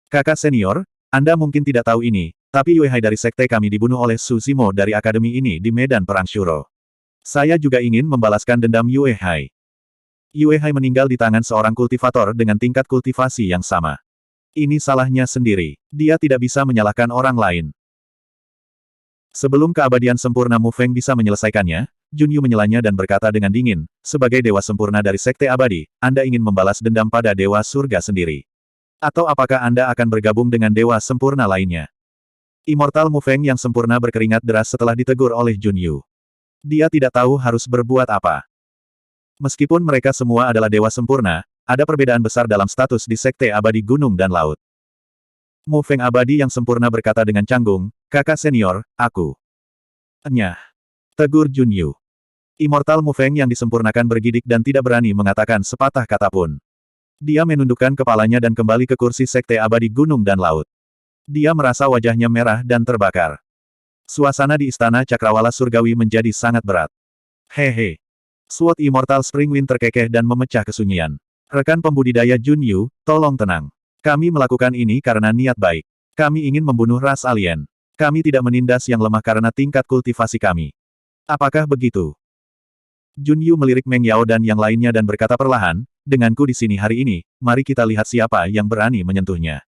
Kakak senior, Anda mungkin tidak tahu ini, tapi Yue Hai dari sekte kami dibunuh oleh Su Zimo dari akademi ini di medan perang Shuro. Saya juga ingin membalaskan dendam Yue Hai. Yue Hai meninggal di tangan seorang kultivator dengan tingkat kultivasi yang sama. Ini salahnya sendiri. Dia tidak bisa menyalahkan orang lain. Sebelum keabadian sempurna Mu Feng bisa menyelesaikannya, Jun Yu menyelanya dan berkata dengan dingin, sebagai dewa sempurna dari sekte abadi, Anda ingin membalas dendam pada dewa surga sendiri. Atau apakah Anda akan bergabung dengan dewa sempurna lainnya? Immortal Mu Feng yang sempurna berkeringat deras setelah ditegur oleh Jun Yu. Dia tidak tahu harus berbuat apa. Meskipun mereka semua adalah dewa sempurna, ada perbedaan besar dalam status di sekte abadi gunung dan laut. Mu Feng abadi yang sempurna berkata dengan canggung, kakak senior, aku. Enyah. Tegur Jun Yu. Immortal Mu Feng yang disempurnakan bergidik dan tidak berani mengatakan sepatah kata pun. Dia menundukkan kepalanya dan kembali ke kursi sekte abadi gunung dan laut. Dia merasa wajahnya merah dan terbakar. Suasana di istana cakrawala surgawi menjadi sangat berat. Hehe. Sword Immortal Springwind terkekeh dan memecah kesunyian. Rekan pembudidaya Jun Yu, tolong tenang. Kami melakukan ini karena niat baik. Kami ingin membunuh ras alien. Kami tidak menindas yang lemah karena tingkat kultivasi kami. Apakah begitu? Jun Yu melirik Meng Yao dan yang lainnya dan berkata perlahan, denganku di sini hari ini, mari kita lihat siapa yang berani menyentuhnya.